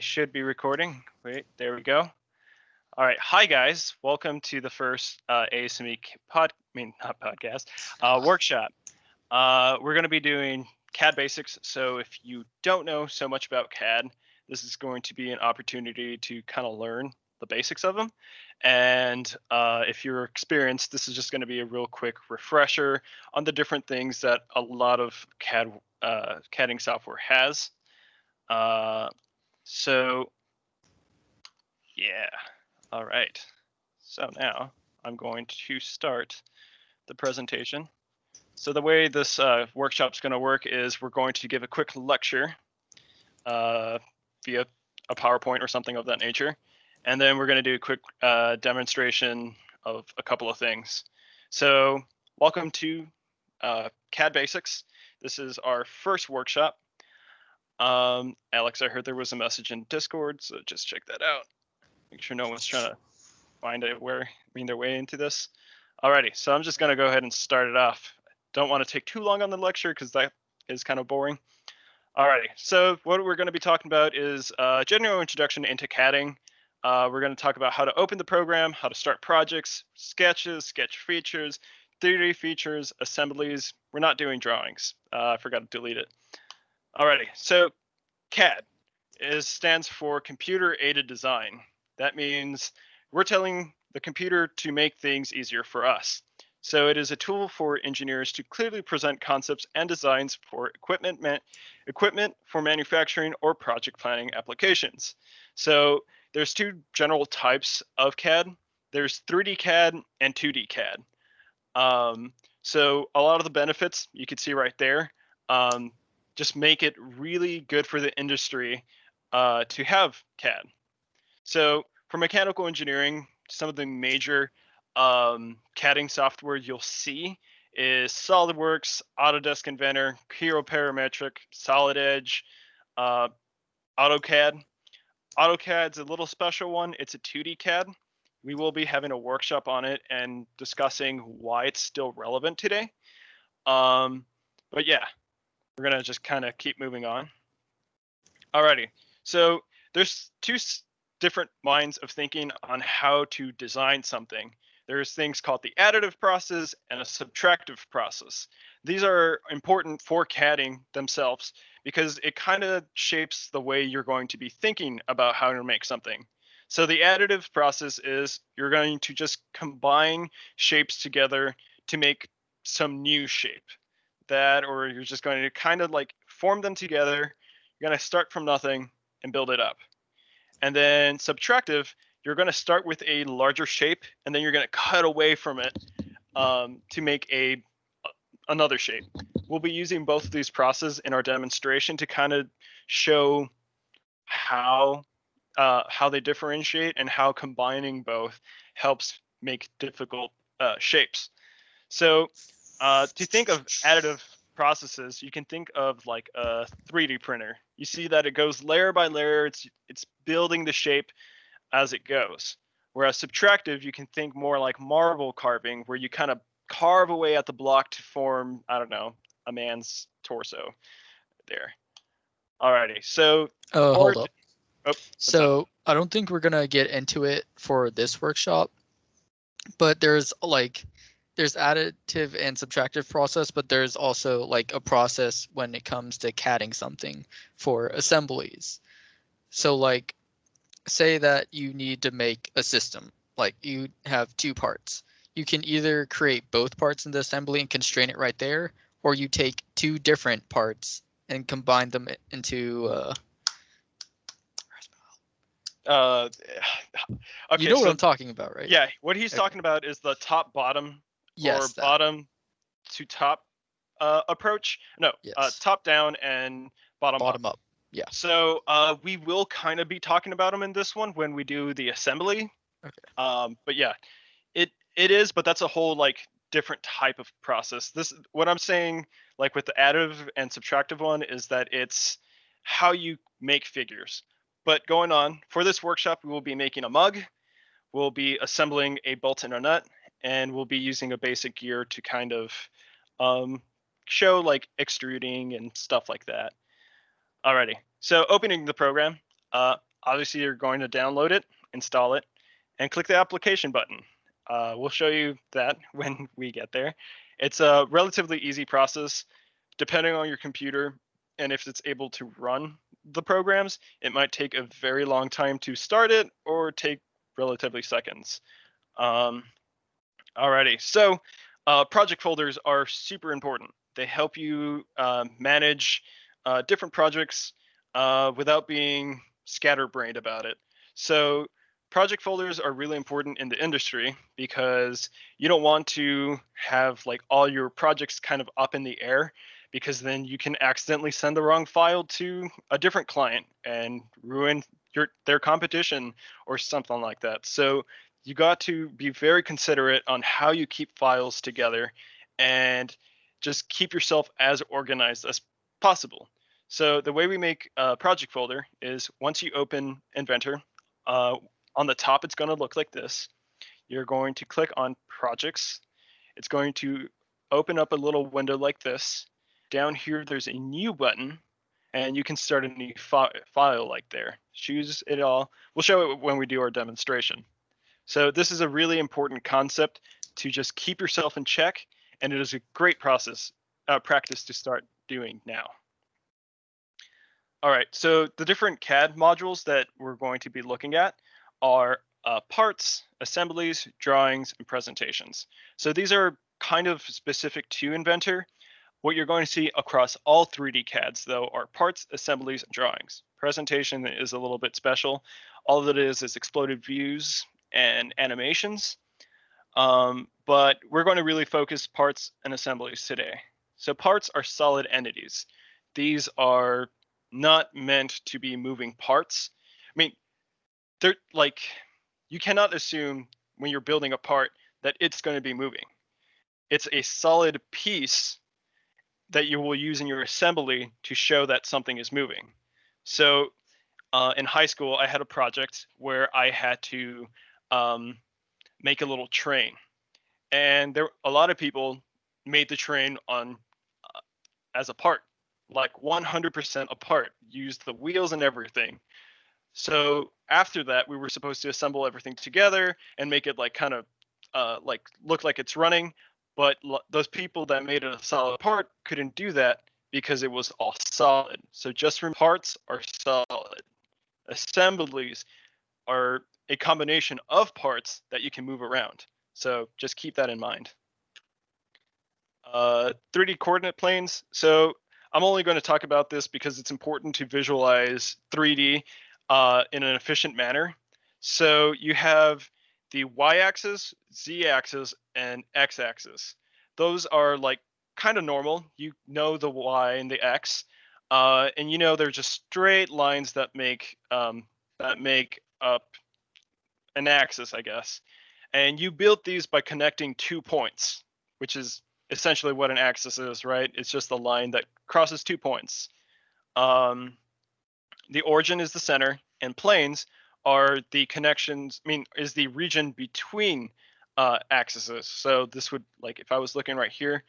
should be recording. Wait, there we go. All right, hi guys. Welcome to the first ASME not podcast, workshop. We're going to be doing CAD basics. So if you don't know so much about CAD, this is going to be an opportunity to kind of learn the basics of them. And if you're experienced, this is just going to be a real quick refresher on the different things that a lot of CADing software has. So yeah, all right. So now I'm going to start the presentation. So the way this workshop is going to work is we're going to give a quick lecture via a PowerPoint or something of that nature. And then we're going to do a quick demonstration of a couple of things. So welcome to CAD Basics. This is our first workshop. Alex, I heard there was a message in Discord, so just check that out. Make sure no one's trying to find their way into this. Alrighty, so I'm just gonna go ahead and start it off. Don't want to take too long on the lecture because that is kind of boring. Alrighty, so what we're going to be talking about is a general introduction into CADing. We're going to talk about how to open the program, how to start projects, sketches, sketch features, 3D features, assemblies. We're not doing drawings. I forgot to delete it. Alrighty, so CAD stands for Computer Aided Design. That means we're telling the computer to make things easier for us. So it is a tool for engineers to clearly present concepts and designs for equipment for manufacturing or project planning applications. So there's two general types of CAD. There's 3D CAD and 2D CAD. So a lot of the benefits you can see right there just make it really good for the industry to have CAD. So for mechanical engineering, some of the major CADing software you'll see is SolidWorks, Autodesk Inventor, Hero Parametric, Solid Edge, AutoCAD. AutoCAD's a little special one. It's a 2D CAD. We will be having a workshop on it and discussing why it's still relevant today. But yeah, we're gonna just kind of keep moving on. Alrighty, so there's two different minds of thinking on how to design something. There's things called the additive process and a subtractive process. These are important for CADing themselves because it kind of shapes the way you're going to be thinking about how to make something. So the additive process is you're going to just combine shapes together to make some new shape. Or you're just going to kind of like form them together. You're going to start from nothing and build it up. And then subtractive, you're going to start with a larger shape, and then you're going to cut away from it to make another shape. We'll be using both of these processes in our demonstration to kind of show how they differentiate and how combining both helps make difficult shapes. So to think of additive processes, you can think of like a 3D printer. You see that it goes layer by layer. It's building the shape as it goes. Whereas subtractive, you can think more like marble carving, where you kind of carve away at the block to form, I don't know, a man's torso there. Alrighty, so hold up. Oh, so I don't think we're gonna get into it for this workshop, but there's additive and subtractive process, but there's also like a process when it comes to CADing something for assemblies. So like say that you need to make a system, like you have two parts. You can either create both parts in the assembly and constrain it right there, or you take two different parts and combine them into okay, you know what I'm talking about, right? Yeah, what he's talking about is the top bottom or bottom to top approach. No, top down and bottom up. Yeah. So we will kind of be talking about them in this one when we do the assembly. Okay. But yeah, it is, but that's a whole like different type of process. What I'm saying, like with the additive and subtractive one, is that it's how you make figures. But going on for this workshop, we will be making a mug. We'll be assembling a bolt and a nut, and we'll be using a basic gear to kind of show like extruding and stuff like that. Alrighty, so opening the program, obviously you're going to download it, install it, and click the application button. We'll show you that when we get there. It's a relatively easy process, depending on your computer and if it's able to run the programs. It might take a very long time to start it or take relatively seconds. Alrighty, so project folders are super important. They help you manage different projects without being scatterbrained about it. So project folders are really important in the industry because you don't want to have like all your projects kind of up in the air, because then you can accidentally send the wrong file to a different client and ruin their competition or something like that. So you got to be very considerate on how you keep files together and just keep yourself as organized as possible. So the way we make a project folder is once you open Inventor, on the top it's going to look like this. You're going to click on projects. It's going to open up a little window like this. Down here there's a new button, and you can start a new file like there. Choose it all. We'll show it when we do our demonstration. So this is a really important concept to just keep yourself in check, and it is a great practice to start doing now. All right, so the different CAD modules that we're going to be looking at are parts, assemblies, drawings, and presentations. So these are kind of specific to Inventor. What you're going to see across all 3D CADs, though, are parts, assemblies, and drawings. Presentation is a little bit special. All that is exploded views and animations. But we're going to really focus parts and assemblies today. So parts are solid entities. These are not meant to be moving parts. I mean, they're like, you cannot assume when you're building a part that it's going to be moving. It's a solid piece that you will use in your assembly to show that something is moving. So in high school, I had a project where I had to make a little train, and a lot of people made the train on as a part, like 100% a part, used the wheels and everything. So after that, we were supposed to assemble everything together and make it like kind of like look like it's running. But those people that made it a solid part couldn't do that because it was all solid. So just remember, parts are solid. Assemblies are a combination of parts that you can move around. So just keep that in mind. 3D coordinate planes. So I'm only going to talk about this because it's important to visualize 3D in an efficient manner. So you have the y-axis, z-axis, and x-axis. Those are like kind of normal. You know the y and the x, and you know they're just straight lines that make up an axis, I guess. And you built these by connecting 2 points, which is essentially what an axis is, right? It's just a line that crosses 2 points. The origin is the center, and planes are the connections. Is the region between axes. So this would, like, if I was looking right here,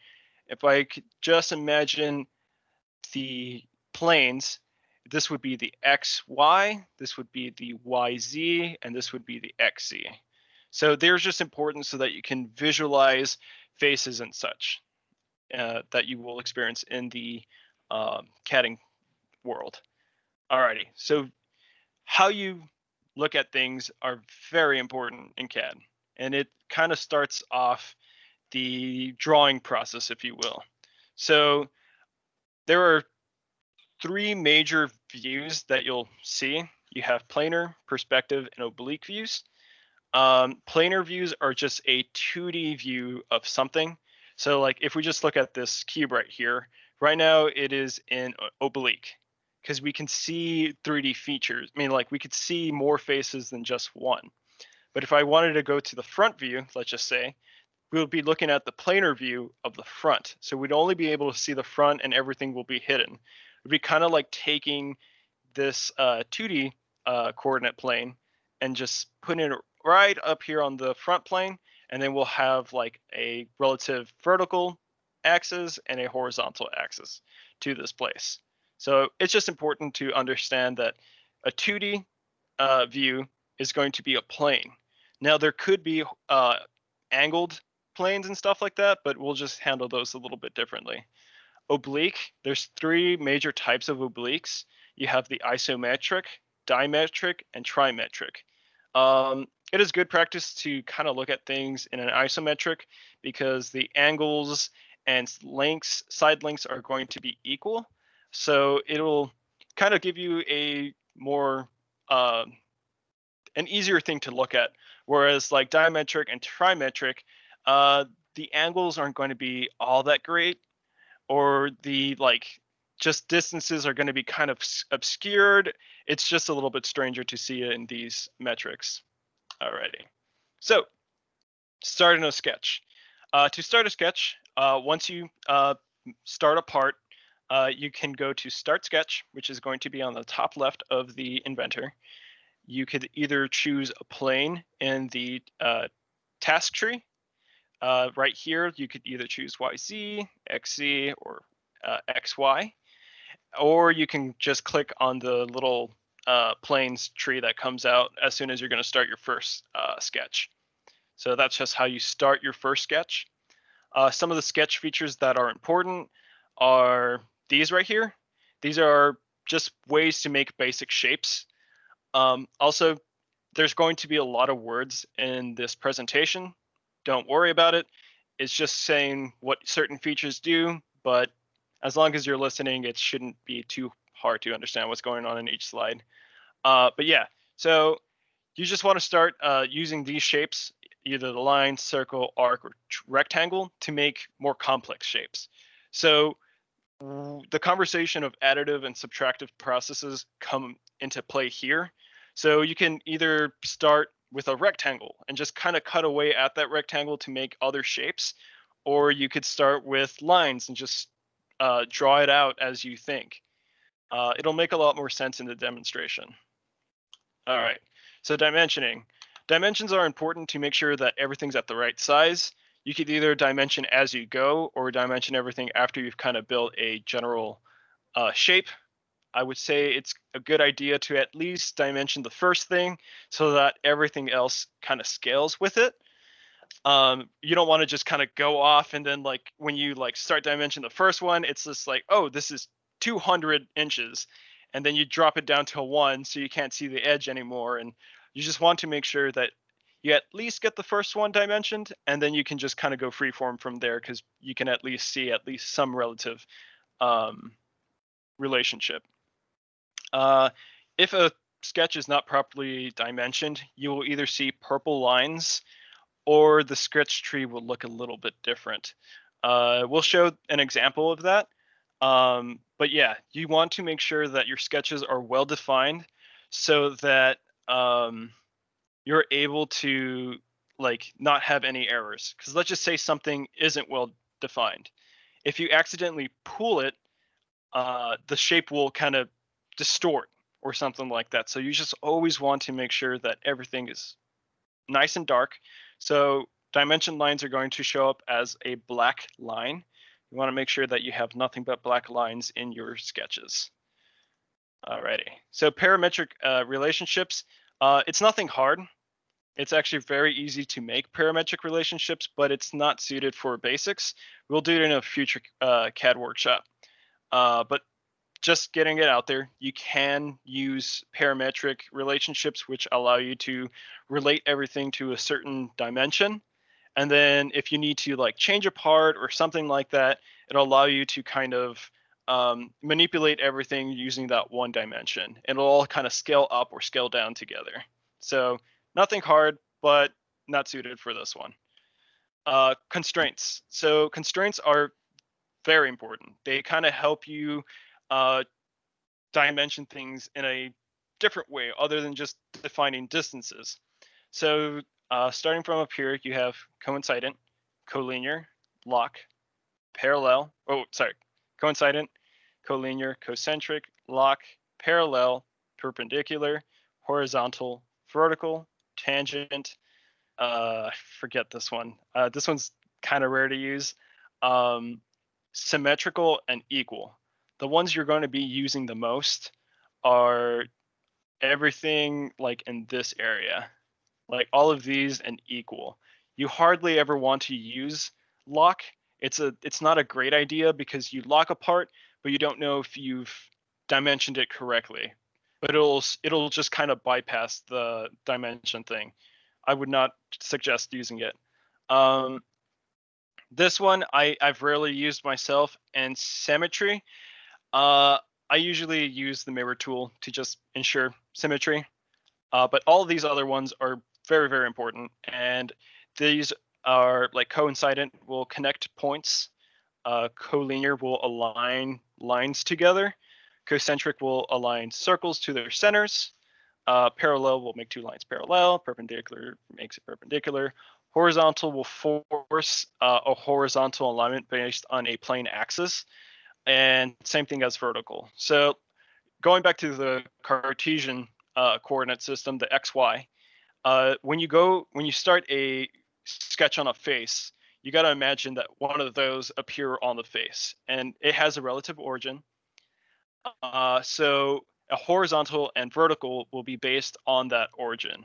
if I could just imagine the planes, this would be the XY, this would be the YZ, and this would be the XZ. So they're just important so that you can visualize faces and such that you will experience in the CADing world. Alrighty, so how you look at things are very important in CAD, and it kind of starts off the drawing process, if you will. So there are 3 major views that you'll see. You have planar, perspective, and oblique views. Planar views are just a 2D view of something. So like if we just look at this cube right here, right now it is in oblique because we can see 3D features. Like we could see more faces than just one. But if I wanted to go to the front view, let's just say, we'll be looking at the planar view of the front. So we'd only be able to see the front and everything will be hidden. It'd be kind of like taking this 2D coordinate plane and just putting it right up here on the front plane, and then we'll have like a relative vertical axis and a horizontal axis to this place. So it's just important to understand that a 2D view is going to be a plane. Now there could be angled planes and stuff like that, but we'll just handle those a little bit differently. Oblique, there's three major types of obliques. You have the isometric, dimetric, and trimetric. It is good practice to kind of look at things in an isometric because the angles and lengths, side lengths are going to be equal. So it'll kind of give you a more an easier thing to look at. Whereas like dimetric and trimetric, the angles aren't going to be all that great, or the just distances are going to be kind of obscured. It's just a little bit stranger to see it in these metrics. Alrighty. So starting a sketch. To start a sketch, once you start a part, you can go to Start Sketch, which is going to be on the top left of the inventor. You could either choose a plane in the task tree. Right here, you could either choose YZ, XZ, or XY, or you can just click on the little planes tree that comes out as soon as you're going to start your first sketch. So that's just how you start your first sketch. Some of the sketch features that are important are these right here. These are just ways to make basic shapes. Also, there's going to be a lot of words in this presentation. Don't worry about it. It's just saying what certain features do, but as long as you're listening, it shouldn't be too hard to understand what's going on in each slide. But yeah, so you just want to start using these shapes, either the line, circle, arc, or rectangle, to make more complex shapes. So the conversation of additive and subtractive processes come into play here. So you can either start with a rectangle and just kind of cut away at that rectangle to make other shapes, or you could start with lines and just draw it out as you think. It'll make a lot more sense in the demonstration. All right, so dimensioning. Dimensions are important to make sure that everything's at the right size. You could either dimension as you go or dimension everything after you've kind of built a general shape. I would say it's a good idea to at least dimension the first thing so that everything else kind of scales with it. You don't want to just kind of go off and then like when you like start dimension the first one, it's just like, oh, this is 200 inches. And then you drop it down to a 1 so you can't see the edge anymore. And you just want to make sure that you at least get the first one dimensioned, and then you can just kind of go freeform from there because you can at least see at least some relative relationship. If a sketch is not properly dimensioned, you will either see purple lines or the sketch tree will look a little bit different. We'll show an example of that. But yeah, you want to make sure that your sketches are well defined so that you're able to like not have any errors. Because let's just say something isn't well defined. If you accidentally pull it, the shape will kind of distort or something like that. So you just always want to make sure that everything is nice and dark. So dimension lines are going to show up as a black line. You want to make sure that you have nothing but black lines in your sketches. Alrighty, so parametric relationships, it's nothing hard. It's actually very easy to make parametric relationships, but it's not suited for basics. We'll do it in a future CAD workshop. But just getting it out there, you can use parametric relationships, which allow you to relate everything to a certain dimension. And then if you need to like change a part or something like that, it'll allow you to kind of manipulate everything using that one dimension. It'll all kind of scale up or scale down together. So nothing hard, but not suited for this one. Constraints. So constraints are very important. They kind of help you dimension things in a different way other than just defining distances. So starting from up here, you have coincident, collinear, lock, parallel, coincident, collinear, concentric, lock, parallel, perpendicular, horizontal, vertical, tangent. I forget this one. This one's kind of rare to use. Symmetrical and equal. The ones you're going to be using the most are everything like in this area, like all of these and equal. You hardly ever want to use lock. It's not a great idea because you lock a part, but you don't know if you've dimensioned it correctly. But it'll just kind of bypass the dimension thing. I would not suggest using it. This one I've rarely used myself, and symmetry. I usually use the mirror tool to just ensure symmetry. But all of these other ones are very, very important. And these are like coincident will connect points. Collinear will align lines together. Concentric will align circles to their centers. Parallel will make two lines parallel. Perpendicular makes it perpendicular. Horizontal will force a horizontal alignment based on a plane axis. And same thing as vertical. So going back to the Cartesian coordinate system, the XY, when you start a sketch on a face, you got to imagine that one of those appear on the face, and it has a relative origin. So a horizontal and vertical will be based on that origin.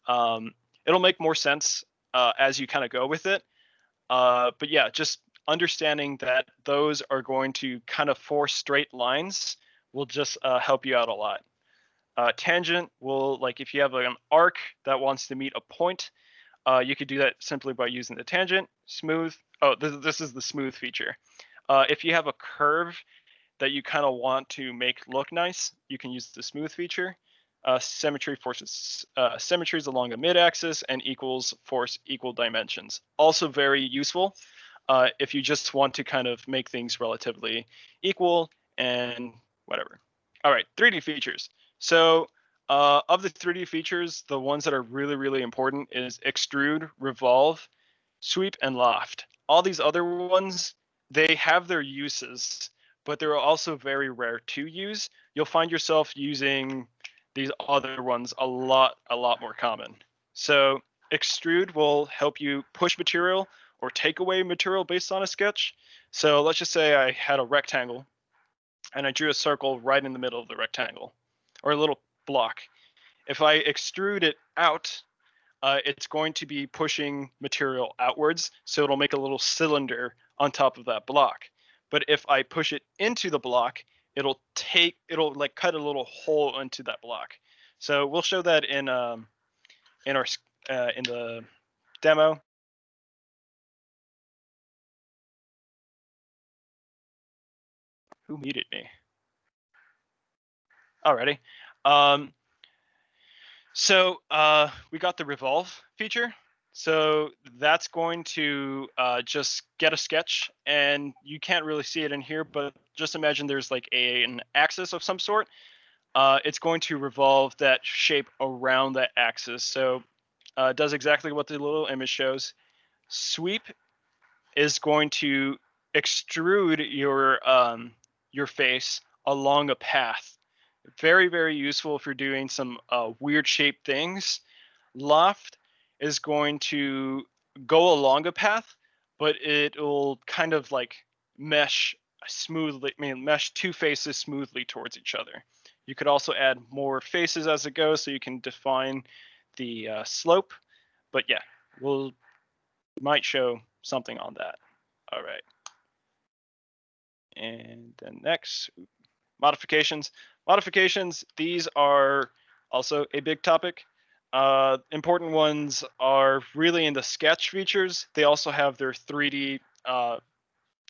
It'll make more sense as you kind of go with it. But yeah, just understanding that those are going to kind of force straight lines will just help you out a lot. Tangent will, like if you have an arc that wants to meet a point, you could do that simply by using the tangent. Smooth. Oh, this is the smooth feature. If you have a curve that you kind of want to make look nice, you can use the smooth feature. Symmetry forces symmetries along the mid-axis, and equals force equal dimensions. Also very useful if you just want to kind of make things relatively equal and whatever. All right, 3D features. So of the 3D features, the ones that are really, really important is extrude, revolve, sweep, and loft. All these other ones, they have their uses, but they're also very rare to use. You'll find yourself using these other ones a lot more common. So extrude will help you push material or take away material based on a sketch. So let's just say I had a rectangle and I drew a circle right in the middle of the rectangle, or a little block. If I extrude it out, it's going to be pushing material outwards, so it'll make a little cylinder on top of that block. But if I push it into the block, it'll like cut a little hole into that block. So we'll show that in our in the demo. Who muted me? Alrighty. So we got the revolve feature. So that's going to just get a sketch, and you can't really see it in here, but just imagine there's like an axis of some sort. It's going to revolve that shape around that axis. So it does exactly what the little image shows. Sweep is going to extrude your face along a path. Very, very useful if you're doing some weird shaped things. Loft is going to go along a path, but it'll kind of like mesh smoothly, mesh two faces smoothly towards each other. You could also add more faces as it goes, so you can define the slope. But yeah, we'll might show something on that. All right. And then next, modifications. Modifications, these are also a big topic. Important ones are really in the sketch features. They also have their 3D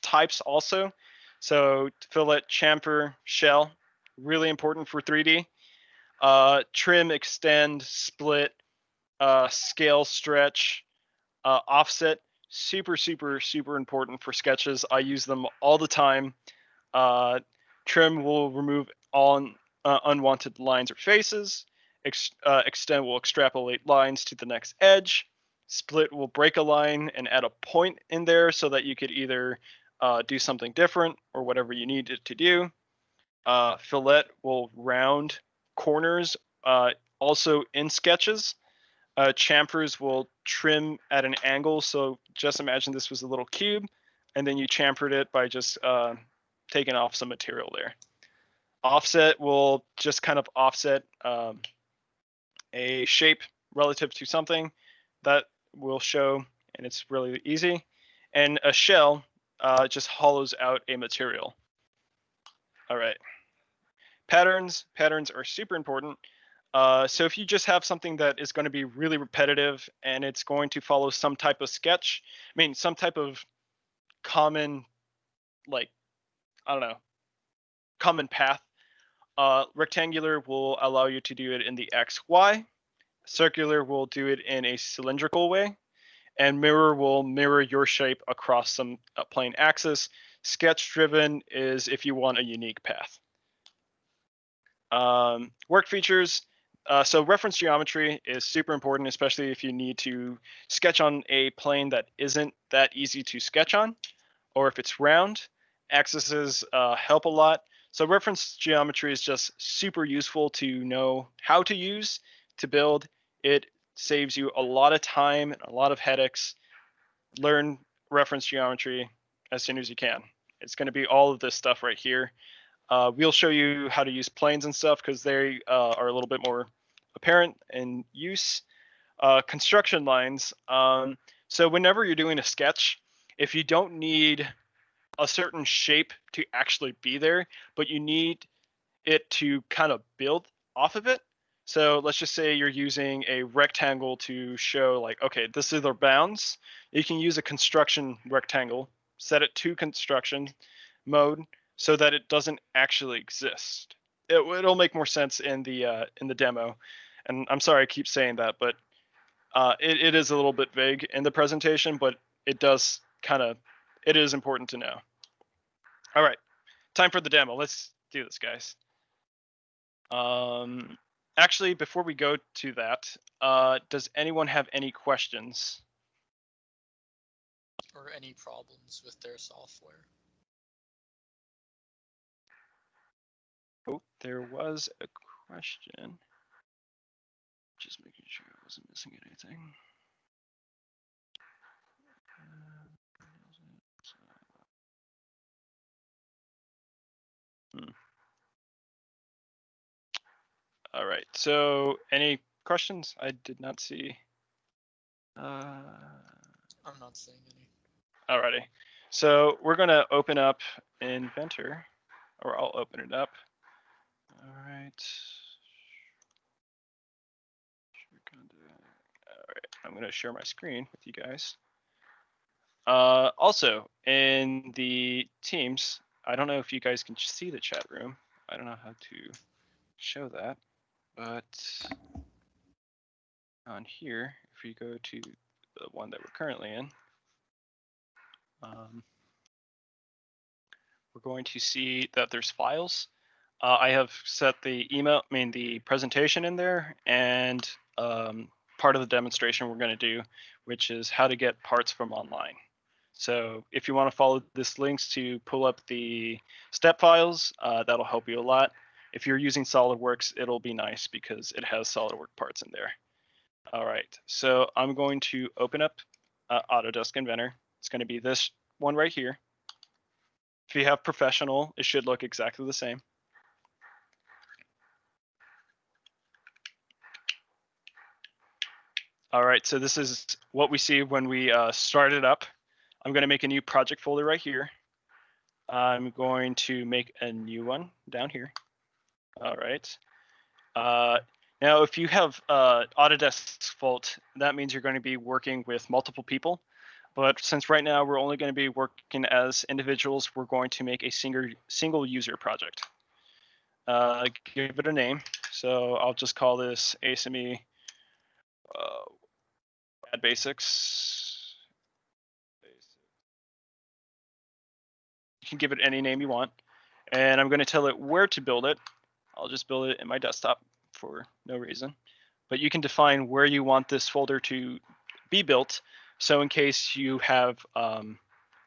types also. So fillet, chamfer, shell, really important for 3D. Trim, extend, split, scale, stretch, offset, super, super, super important for sketches. I use them all the time. Trim will remove all unwanted lines or faces. Extend will extrapolate lines to the next edge. Split will break a line and add a point in there so that you could either do something different or whatever you need it to do. Fillet will round corners, also in sketches. Chamfers will trim at an angle. So just imagine this was a little cube, and then you chamfered it by just taking off some material there. Offset will just kind of offset a shape relative to something that will show, and it's really easy. And a shell just hollows out a material. All right. Patterns are super important. So if you just have something that is going to be really repetitive and it's going to follow some type of sketch, I mean, some type of common, like, I don't know, common path, rectangular will allow you to do it in the X, Y. Circular will do it in a cylindrical way. And mirror will mirror your shape across some plane axis. Sketch driven is if you want a unique path. Work features. So reference geometry is super important, especially if you need to sketch on a plane that isn't that easy to sketch on, or if it's round. Axes help a lot. So reference geometry is just super useful to know how to use to build. It saves you a lot of time and a lot of headaches. Learn reference geometry as soon as you can. It's going to be all of this stuff right here. We'll show you how to use planes and stuff because they are a little bit more apparent in use. Construction lines. So whenever you're doing a sketch, if you don't need a certain shape to actually be there, but you need it to kind of build off of it. So let's just say you're using a rectangle to show like, okay, this is their bounds. You can use a construction rectangle, set it to construction mode so that it doesn't actually exist. It'll make more sense in the demo. And I'm sorry I keep saying that, but it is a little bit vague in the presentation, but it does kind of, it is important to know. All right, time for the demo. Let's do this, guys. Actually, before we go to that, does anyone have any questions? Or any problems with their software? Oh, there was a question. Just making sure I wasn't missing anything. All right. So, any questions? I did not see. I'm not seeing any. Alrighty. So we're gonna open up Inventor, or I'll open it up. All right. All right. I'm gonna share my screen with you guys. Also, in the Teams, I don't know if you guys can see the chat room. I don't know how to show that, but on here, if you go to the one that we're currently in, we're going to see that there's files. I have set the the presentation in there, and part of the demonstration we're going to do, which is how to get parts from online. So if you want to follow this links to pull up the step files, that'll help you a lot. If you're using SolidWorks, it'll be nice because it has SolidWorks parts in there. All right, so I'm going to open up Autodesk Inventor. It's going to be this one right here. If you have Professional, it should look exactly the same. All right, so this is what we see when we start it up. I'm going to make a new project folder right here. I'm going to make a new one down here. All right. Now, if you have Autodesk's fault, that means you're going to be working with multiple people. But since right now we're only going to be working as individuals, we're going to make a single user project. Give it a name. So I'll just call this ASME CAD Basics. You can give it any name you want. And I'm going to tell it where to build it. I'll just build it in my desktop for no reason. But you can define where you want this folder to be built. So in case you have a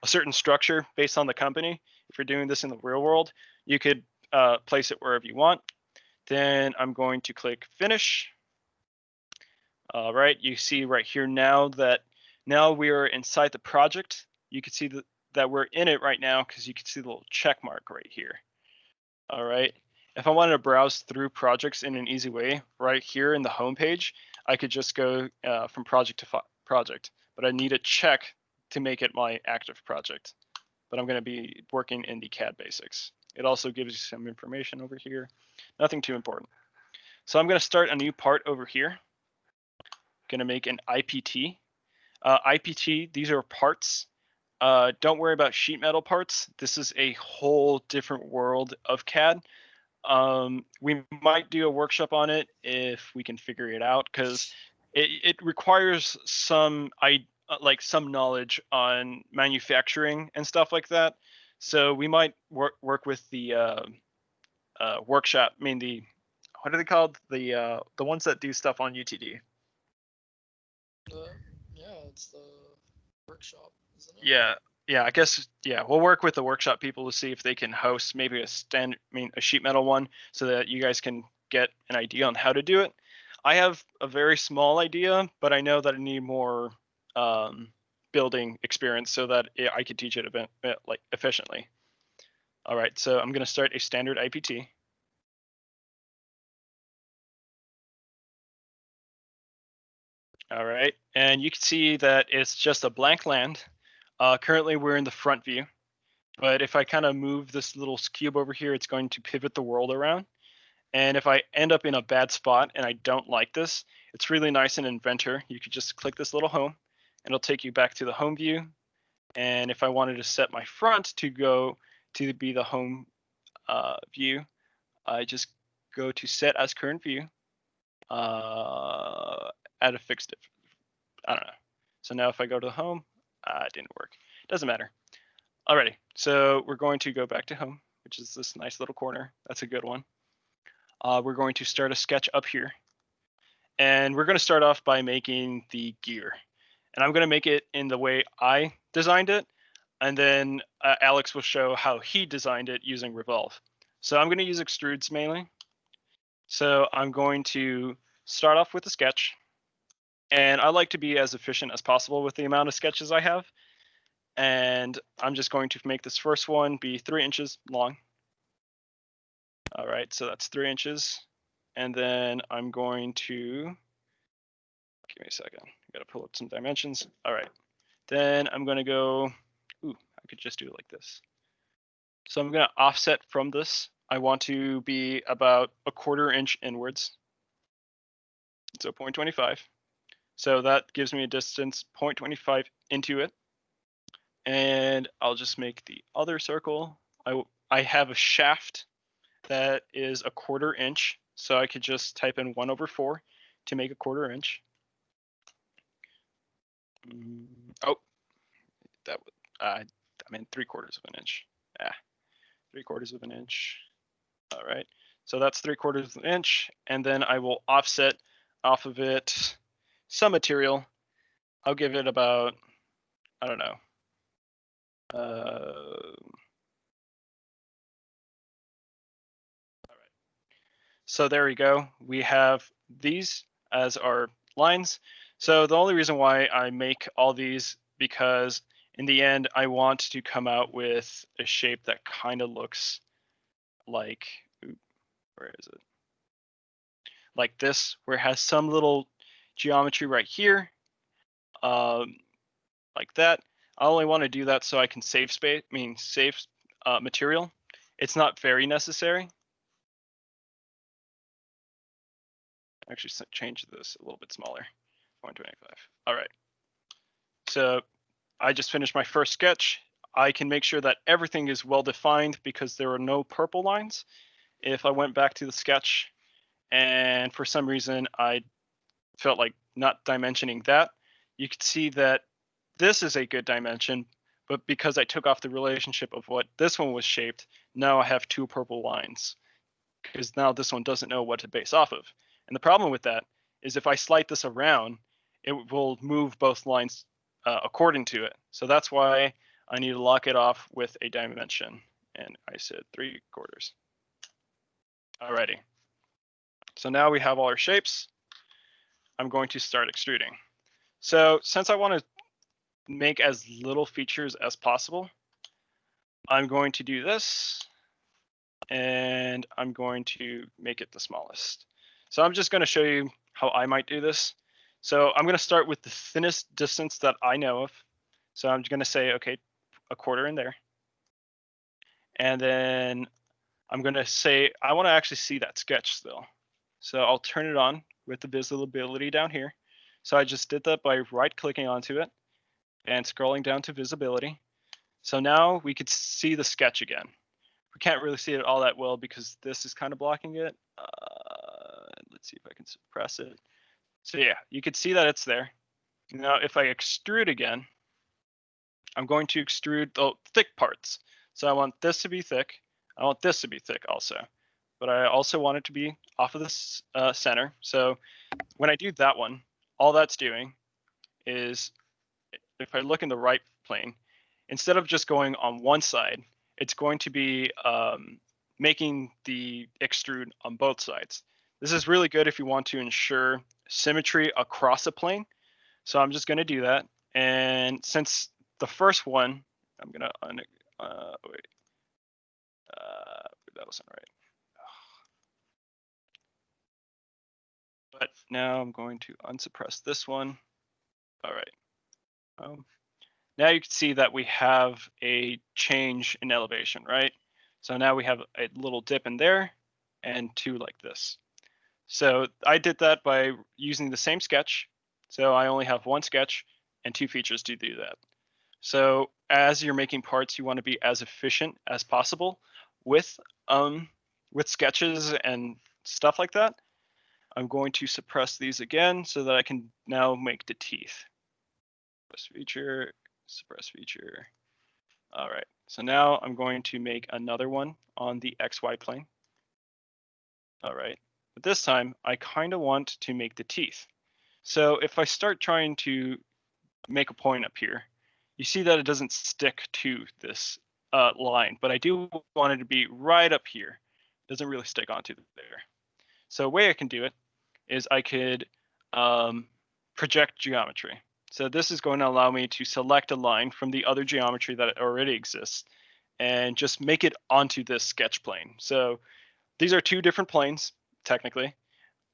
certain structure based on the company, if you're doing this in the real world, you could place it wherever you want. Then I'm going to click Finish. All right, you see right here now that now we are inside the project. You can see that we're in it right now because you can see the little check mark right here. All right, If I wanted to browse through projects in an easy way, right here in the home page, I could just go from project to project, but I need a check to make it my active project. But I'm going to be working in the CAD basics. It also gives you some information over here, nothing too important. So I'm going to start a new part over here. Going to make an IPT. IPT, these are parts. Don't worry about sheet metal parts. This is a whole different world of CAD. We might do a workshop on it if we can figure it out, because it requires some some knowledge on manufacturing and stuff like that. So we might work with the workshop. I mean, what are they called? The ones that do stuff on UTD. Yeah, it's the workshop, isn't it? Yeah. I guess we'll work with the workshop people to see if they can host maybe a sheet metal one, so that you guys can get an idea on how to do it. I have a very small idea, but I know that I need more building experience so that I could teach it a bit like efficiently. All right, so I'm going to start a standard IPT. All right, and you can see that it's just a blank land. Currently, we're in the front view, but if I kind of move this little cube over here, it's going to pivot the world around. And if I end up in a bad spot and I don't like this, it's really nice in Inventor. You could just click this little home, and it'll take you back to the home view. And if I wanted to set my front to go to be the home view, I just go to set as current view, add a fixed, I don't know. So now if I go to the home, it didn't work. Doesn't matter. Alrighty, so we're going to go back to home, which is this nice little corner. That's a good one. We're going to start a sketch up here. And we're going to start off by making the gear. And I'm going to make it in the way I designed it. And then Alex will show how he designed it using Revolve. So I'm going to use extrudes mainly. So I'm going to start off with a sketch. And I like to be as efficient as possible with the amount of sketches I have. And I'm just going to make this first one be 3 inches long. All right, so that's 3 inches. And then I'm going to, give me a second, I gotta pull up some dimensions. All right, then I'm gonna go, I could just do it like this. So I'm gonna offset from this. I want to be about 1/4 inch inwards. So 0.25. So that gives me a distance 0.25 into it. And I'll just make the other circle. I have a shaft that is 1/4 inch. So I could just type in 1/4 to make 1/4 inch. Oh, that would, I meant 3/4 of an inch. 3/4 of an inch. All right, so that's 3/4 of an inch, and then I will offset off of it some material. I'll give it about, I don't know. All right. So there we go. We have these as our lines. So the only reason why I make all these, because in the end, I want to come out with a shape that kind of looks like, where is it? Like this, where it has some little geometry right here, like that. I only want to do that so I can save space, save material. It's not very necessary. Actually, change this a little bit smaller, 125. All right. So I just finished my first sketch. I can make sure that everything is well defined because there are no purple lines. If I went back to the sketch and for some reason I felt like not dimensioning that, you could see that this is a good dimension, but because I took off the relationship of what this one was shaped, now I have 2 purple lines because now this one doesn't know what to base off of. And the problem with that is if I slide this around, it will move both lines according to it. So that's why I need to lock it off with a dimension. And I said 3/4. Alrighty. So now we have all our shapes. I'm going to start extruding. So since I want to make as little features as possible, I'm going to do this. and I'm going to make it the smallest. So I'm just going to show you how I might do this. So I'm going to start with the thinnest distance that I know of. So I'm going to say, okay, a quarter in there. And then I'm going to say, I want to actually see that sketch still. So I'll turn it on with the visibility down here. So I just did that by right clicking onto it and scrolling down to visibility. So now we could see the sketch again. We can't really see it all that well because this is kind of blocking it. Let's see if I can suppress it. So yeah, you could see that it's there. Now if I extrude again, I'm going to extrude the thick parts. So I want this to be thick. I want this to be thick also. But I also want it to be off of this center. So when I do that one, all that's doing is, if I look in the right plane, instead of just going on one side, it's going to be making the extrude on both sides. This is really good if you want to ensure symmetry across a plane. So I'm just going to do that. And since the first one, I'm going to wait. That wasn't right. But now I'm going to unsuppress this one. All right. Now you can see that we have a change in elevation, right? So now we have a little dip in there and two like this. So I did that by using the same sketch. So I only have one sketch and two features to do that. So as you're making parts, you want to be as efficient as possible with sketches and stuff like that. I'm going to suppress these again so that I can now make the teeth. Suppress feature. All right, so now I'm going to make another one on the XY plane. All right, but this time I kind of want to make the teeth. So if I start trying to make a point up here, you see that it doesn't stick to this line, but I do want it to be right up here. It doesn't really stick onto there. So a way I can do it is I could project geometry. So this is going to allow me to select a line from the other geometry that already exists and just make it onto this sketch plane. So these are two different planes, technically.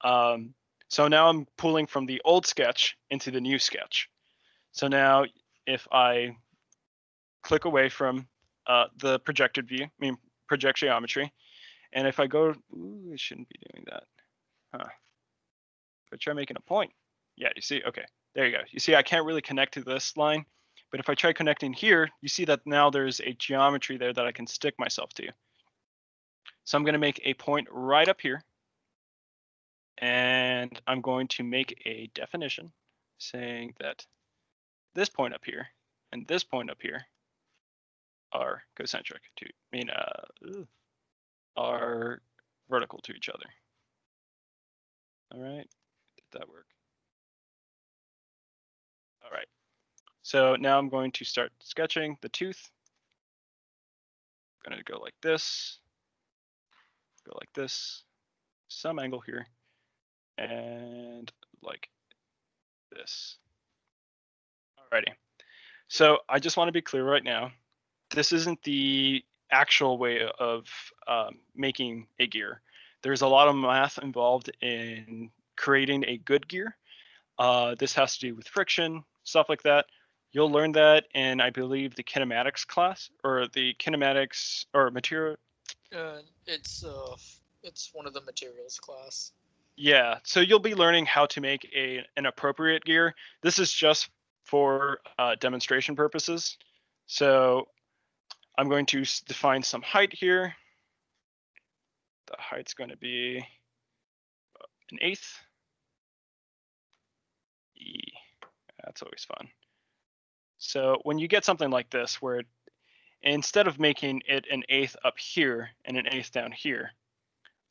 So now I'm pulling from the old sketch into the new sketch. So now if I click away from the projected view, project geometry, and if I go, ooh, it shouldn't be doing that. Huh. But try making a point. Yeah, you see, okay, there you go. You see, I can't really connect to this line, but if I try connecting here, you see that now there's a geometry there that I can stick myself to. So I'm gonna make a point right up here, and I'm going to make a definition saying that this point up here and this point up here are concentric are vertical to each other. All right, did that work? All right. So now I'm going to start sketching the tooth. I'm going to go like this, some angle here, and like this. Alrighty. So I just want to be clear right now. This isn't the actual way of making a gear. There's a lot of math involved in creating a good gear. This has to do with friction, stuff like that. You'll learn that in, I believe, the kinematics class or the kinematics or material. It's one of the materials class. Yeah, so you'll be learning how to make an appropriate gear. This is just for demonstration purposes. So I'm going to define some height here. The height's going to be an eighth. E. That's always fun. So when you get something like this, where instead of making it an eighth up here and an eighth down here,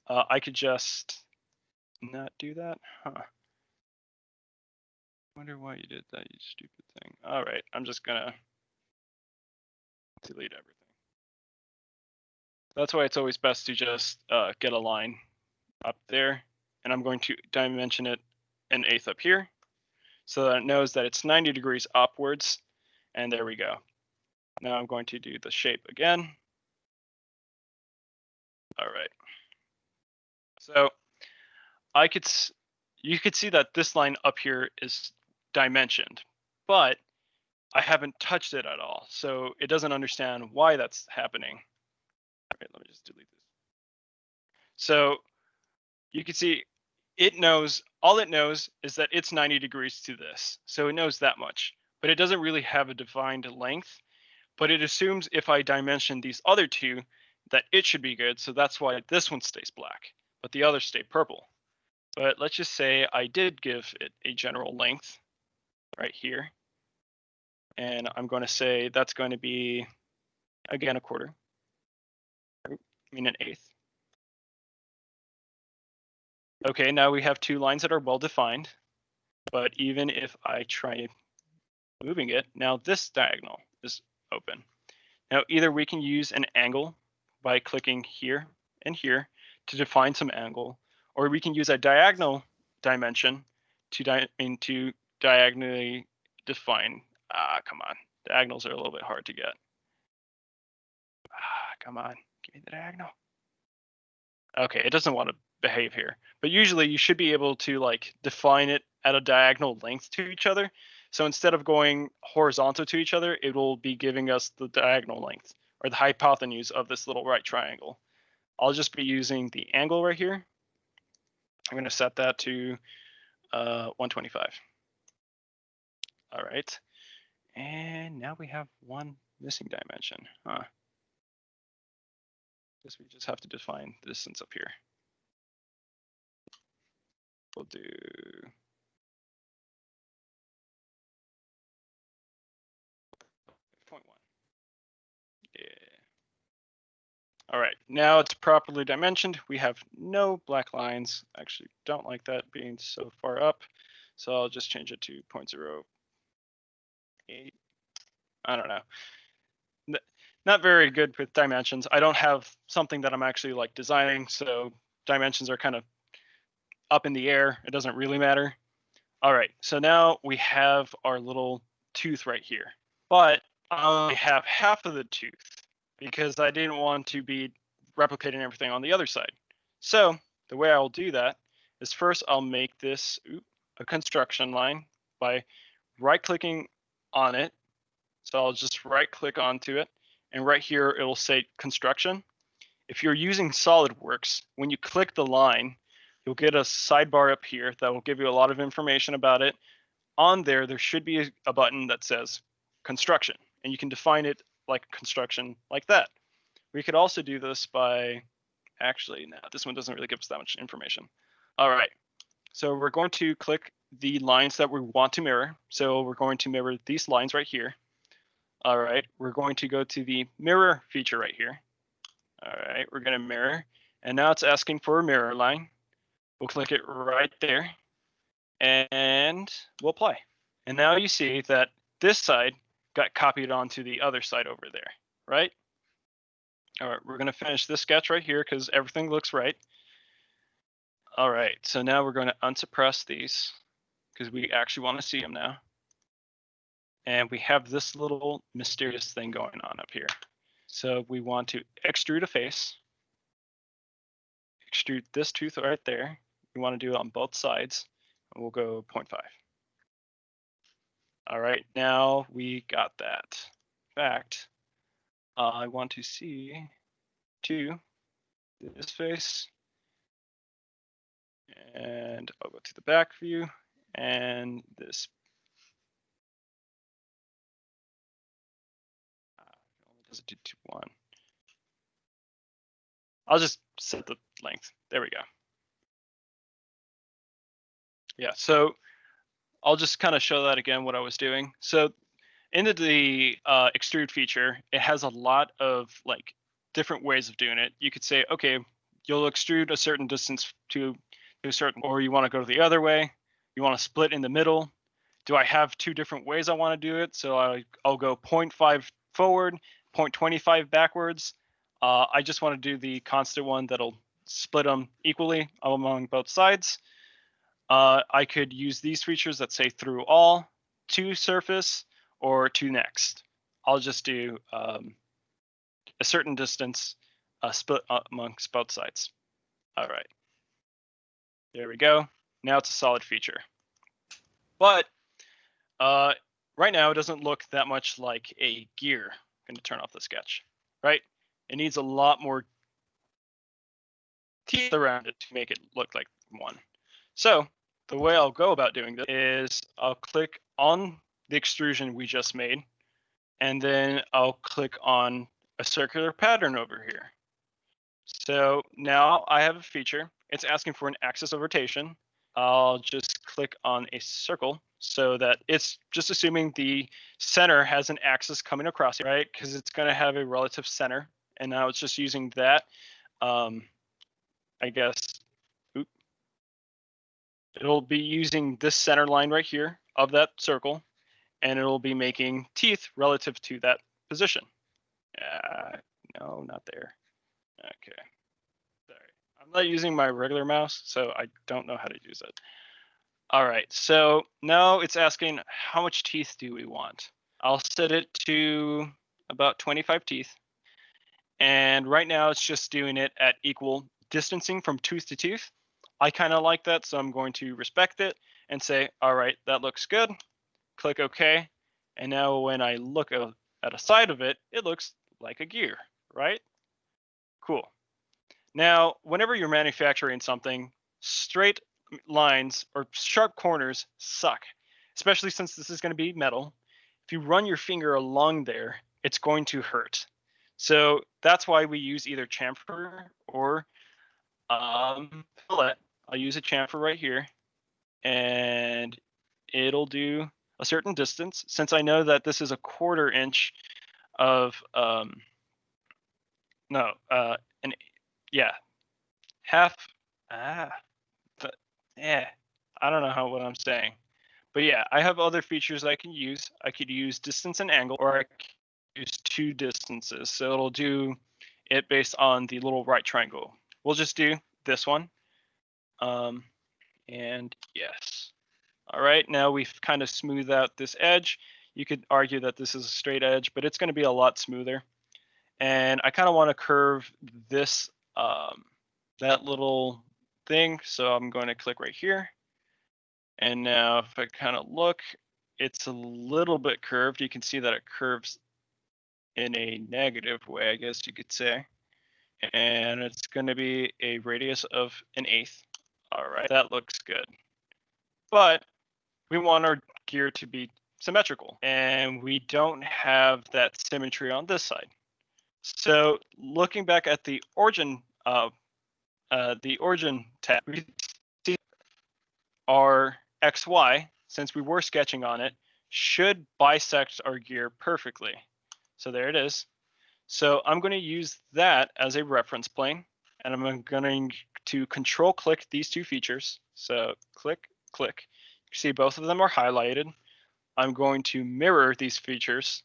I could just not do that. Huh. Wonder why you did that, you stupid thing. All right, I'm just gonna delete everything. That's why it's always best to just get a line up there, and I'm going to dimension it an eighth up here, so that it knows that it's 90 degrees upwards, and there we go. Now I'm going to do the shape again. All right. So you could see that this line up here is dimensioned, but I haven't touched it at all, so it doesn't understand why that's happening. All right, let me just delete this. So you can see all it knows is that it's 90 degrees to this. So it knows that much, but it doesn't really have a defined length, but it assumes if I dimension these other two that it should be good. So that's why this one stays black, but the others stay purple. But let's just say I did give it a general length right here. And I'm going to say that's going to be, again, a quarter. I mean, an eighth. Okay, now we have two lines that are well defined. But even if I try moving it, now this diagonal is open. Now, either we can use an angle by clicking here and here to define some angle, or we can use a diagonal dimension to diagonally define. Come on. Diagonals are a little bit hard to get. Come on. Give me the diagonal. Okay, it doesn't want to behave here. But usually you should be able to like define it at a diagonal length to each other. So instead of going horizontal to each other, it will be giving us the diagonal length or the hypotenuse of this little right triangle. I'll just be using the angle right here. I'm going to set that to 125. All right. And now we have one missing dimension. Guess we just have to define the distance up here. We'll do 0.1. Yeah. All right, now it's properly dimensioned. We have no black lines. I actually don't like that being so far up. So I'll just change it to 0.08. I don't know. Not very good with dimensions. I don't have something that I'm actually like designing, so dimensions are kind of up in the air. It doesn't really matter. All right, so now we have our little tooth right here, but I only have half of the tooth because I didn't want to be replicating everything on the other side. So the way I'll do that is first I'll make this a construction line by right-clicking on it. So I'll just right-click onto it, and right here it will say construction. If you're using SolidWorks, when you click the line, you'll get a sidebar up here that will give you a lot of information about it. On there should be a button that says construction, and you can define it like construction like that. We could also do this by, actually, no, this one doesn't really give us that much information. All right, so we're going to click the lines that we want to mirror. So we're going to mirror these lines right here. All right, we're going to go to the mirror feature right here. All right, we're going to mirror, and now it's asking for a mirror line. We'll click it right there, and we'll apply. And now you see that this side got copied onto the other side over there, right? All right, we're going to finish this sketch right here because everything looks right. All right, so now we're going to unsuppress these because we actually want to see them now. And we have this little mysterious thing going on up here. So we want to extrude a face, extrude this tooth right there. We want to do it on both sides, and we'll go 0.5. All right, now we got that. In fact, I want to see this face, and I'll go to the back view and this. Only does it to 1. I'll just set the length. There we go. Yeah, so I'll just kind of show that again what I was doing. So into the extrude feature, it has a lot of like different ways of doing it. You could say, okay, you'll extrude a certain distance to a certain, or you want to go the other way. You want to split in the middle. Do I have two different ways I want to do it? So I'll go 0.5 forward, 0.25 backwards. I just want to do the constant one that'll split them equally among both sides. I could use these features that say through all, to surface, or to next. I'll just do a certain distance split amongst both sides. All right. There we go. Now it's a solid feature. But right now it doesn't look that much like a gear. I'm going to turn off the sketch, right? It needs a lot more teeth around it to make it look like one. So the way I'll go about doing this is I'll click on the extrusion we just made, and then I'll click on a circular pattern over here. So now I have a feature. It's asking for an axis of rotation. I'll just click on a circle so that it's just assuming the center has an axis coming across it, right? Because it's going to have a relative center. And now it's just using that. I guess it'll be using this center line right here of that circle, and it'll be making teeth relative to that position. No, not there. Okay. Sorry. I'm not using my regular mouse, so I don't know how to use it. All right, so now it's asking how much teeth do we want? I'll set it to about 25 teeth. And right now it's just doing it at equal distancing from tooth to tooth. I kind of like that, so I'm going to respect it and say, all right, that looks good. Click OK. And now when I look at a side of it, it looks like a gear, right? Cool. Now, whenever you're manufacturing something, straight lines or sharp corners suck, especially since this is going to be metal. If you run your finger along there, it's going to hurt. So that's why we use either chamfer or fillet. I'll use a chamfer right here, and it'll do a certain distance. Since I know that this is a 1/4 inch of half. I don't know what I'm saying. But yeah, I have other features I can use. I could use distance and angle, or I could use 2 distances. So it'll do it based on the little right triangle. We'll just do this one. And yes. All right, now we've kind of smoothed out this edge. You could argue that this is a straight edge, but it's going to be a lot smoother. And I kind of want to curve this, that little thing. So I'm going to click right here. And now if I kind of look, it's a little bit curved. You can see that it curves in a negative way, I guess you could say. And it's going to be a radius of 1/8. All right, that looks good. But we want our gear to be symmetrical, and we don't have that symmetry on this side. So looking back at the origin tab, we see our XY, since we were sketching on it, should bisect our gear perfectly. So there it is. So I'm going to use that as a reference plane, and I'm going to control click these 2 features. So click, click. You see both of them are highlighted. I'm going to mirror these features.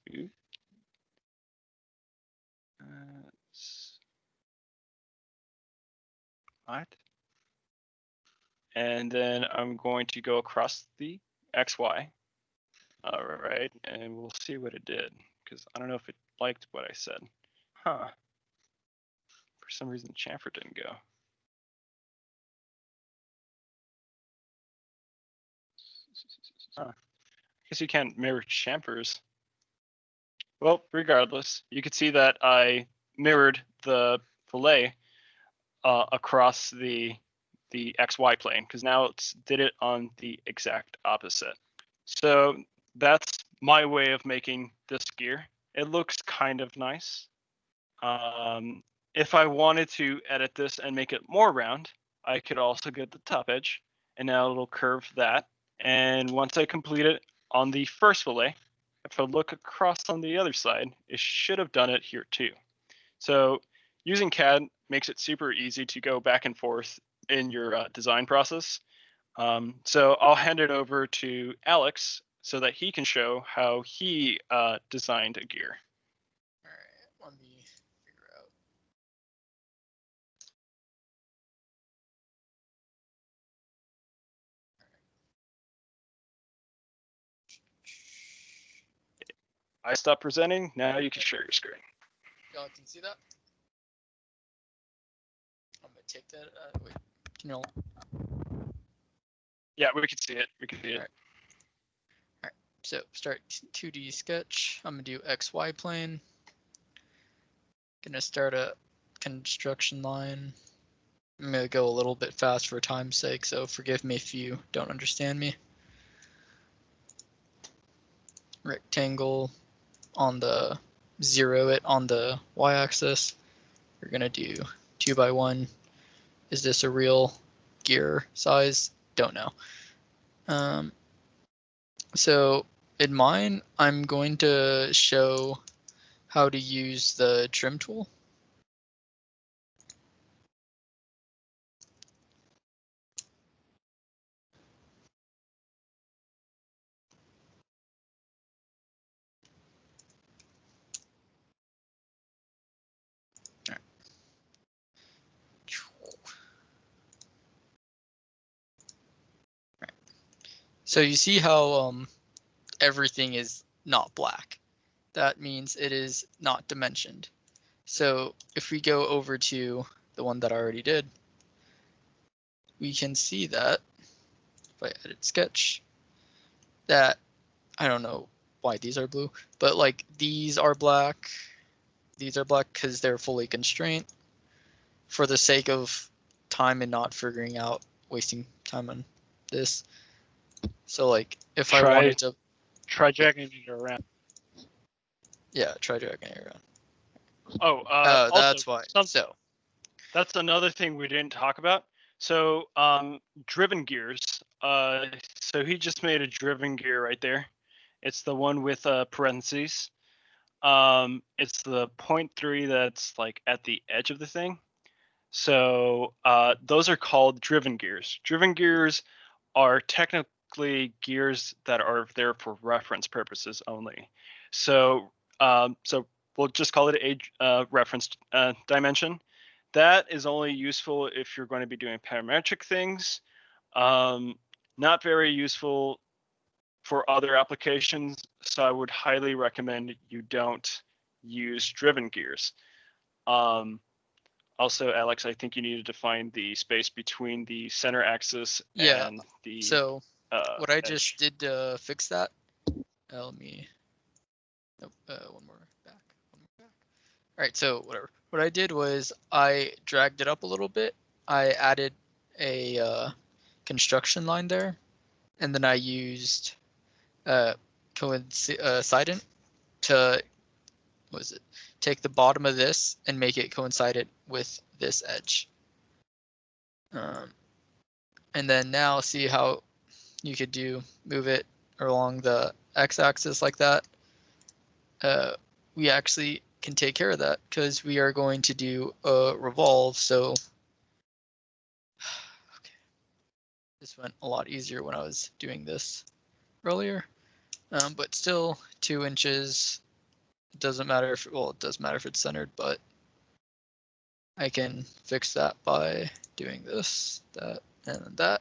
What? And then I'm going to go across the XY. All right, and we'll see what it did, because I don't know if it liked what I said. Huh. For some reason, the chamfer didn't go. Huh. I guess you can't mirror chamfers. Well, regardless, you can see that I mirrored the fillet across the XY plane, because now it's did it on the exact opposite. So that's my way of making this gear. It looks kind of nice. If I wanted to edit this and make it more round, I could also get the top edge, and now it'll curve that. And once I complete it on the first fillet, if I look across on the other side, it should have done it here too. So using CAD makes it super easy to go back and forth in your design process. So I'll hand it over to Alex so that he can show how he designed a gear. All right, let me figure out. I stopped presenting. Now you can share your screen. Y'all can see that? take that? Wait, can you all? Yeah, we can see it. We can see it. All right. So start 2D sketch. I'm gonna do XY plane. Gonna start a construction line. I'm gonna go a little bit fast for time's sake, so forgive me if you don't understand me. Rectangle on the 0 it on the y-axis. We're gonna do 2 by 1. Is this a real gear size? Don't know. So in mine, I'm going to show how to use the trim tool. So you see how everything is not black. That means it is not dimensioned. So if we go over to the one that I already did, we can see that if I edit sketch, that I don't know why these are blue, but like these are black because they're fully constrained for the sake of time and not figuring out wasting time on this. So like if I wanted to try dragging it around. Yeah, try dragging it around. Oh, also, that's why. So that's another thing we didn't talk about. So driven gears. So he just made a driven gear right there. It's the one with parentheses. It's the 0.3 that's like at the edge of the thing. So those are called driven gears. Driven gears are technically gears that are there for reference purposes only. So so we'll just call it a reference dimension. That is only useful if you're going to be doing parametric things. Not very useful for other applications. So I would highly recommend you don't use driven gears. Also, Alex, I think you need to define the space between the center axis and the so what I edge. just did to fix that, let me, nope, one more back. All right, so whatever. What I did was I dragged it up a little bit. I added a construction line there, and then I used coincident to take the bottom of this and make it coincident with this edge. And then now see how you could move it along the x-axis like that. We actually can take care of that because we are going to do a revolve. So okay, this went a lot easier when I was doing this earlier, but still 2 inches. It doesn't matter if, well, it does matter if it's centered, but I can fix that by doing this, that, and then that.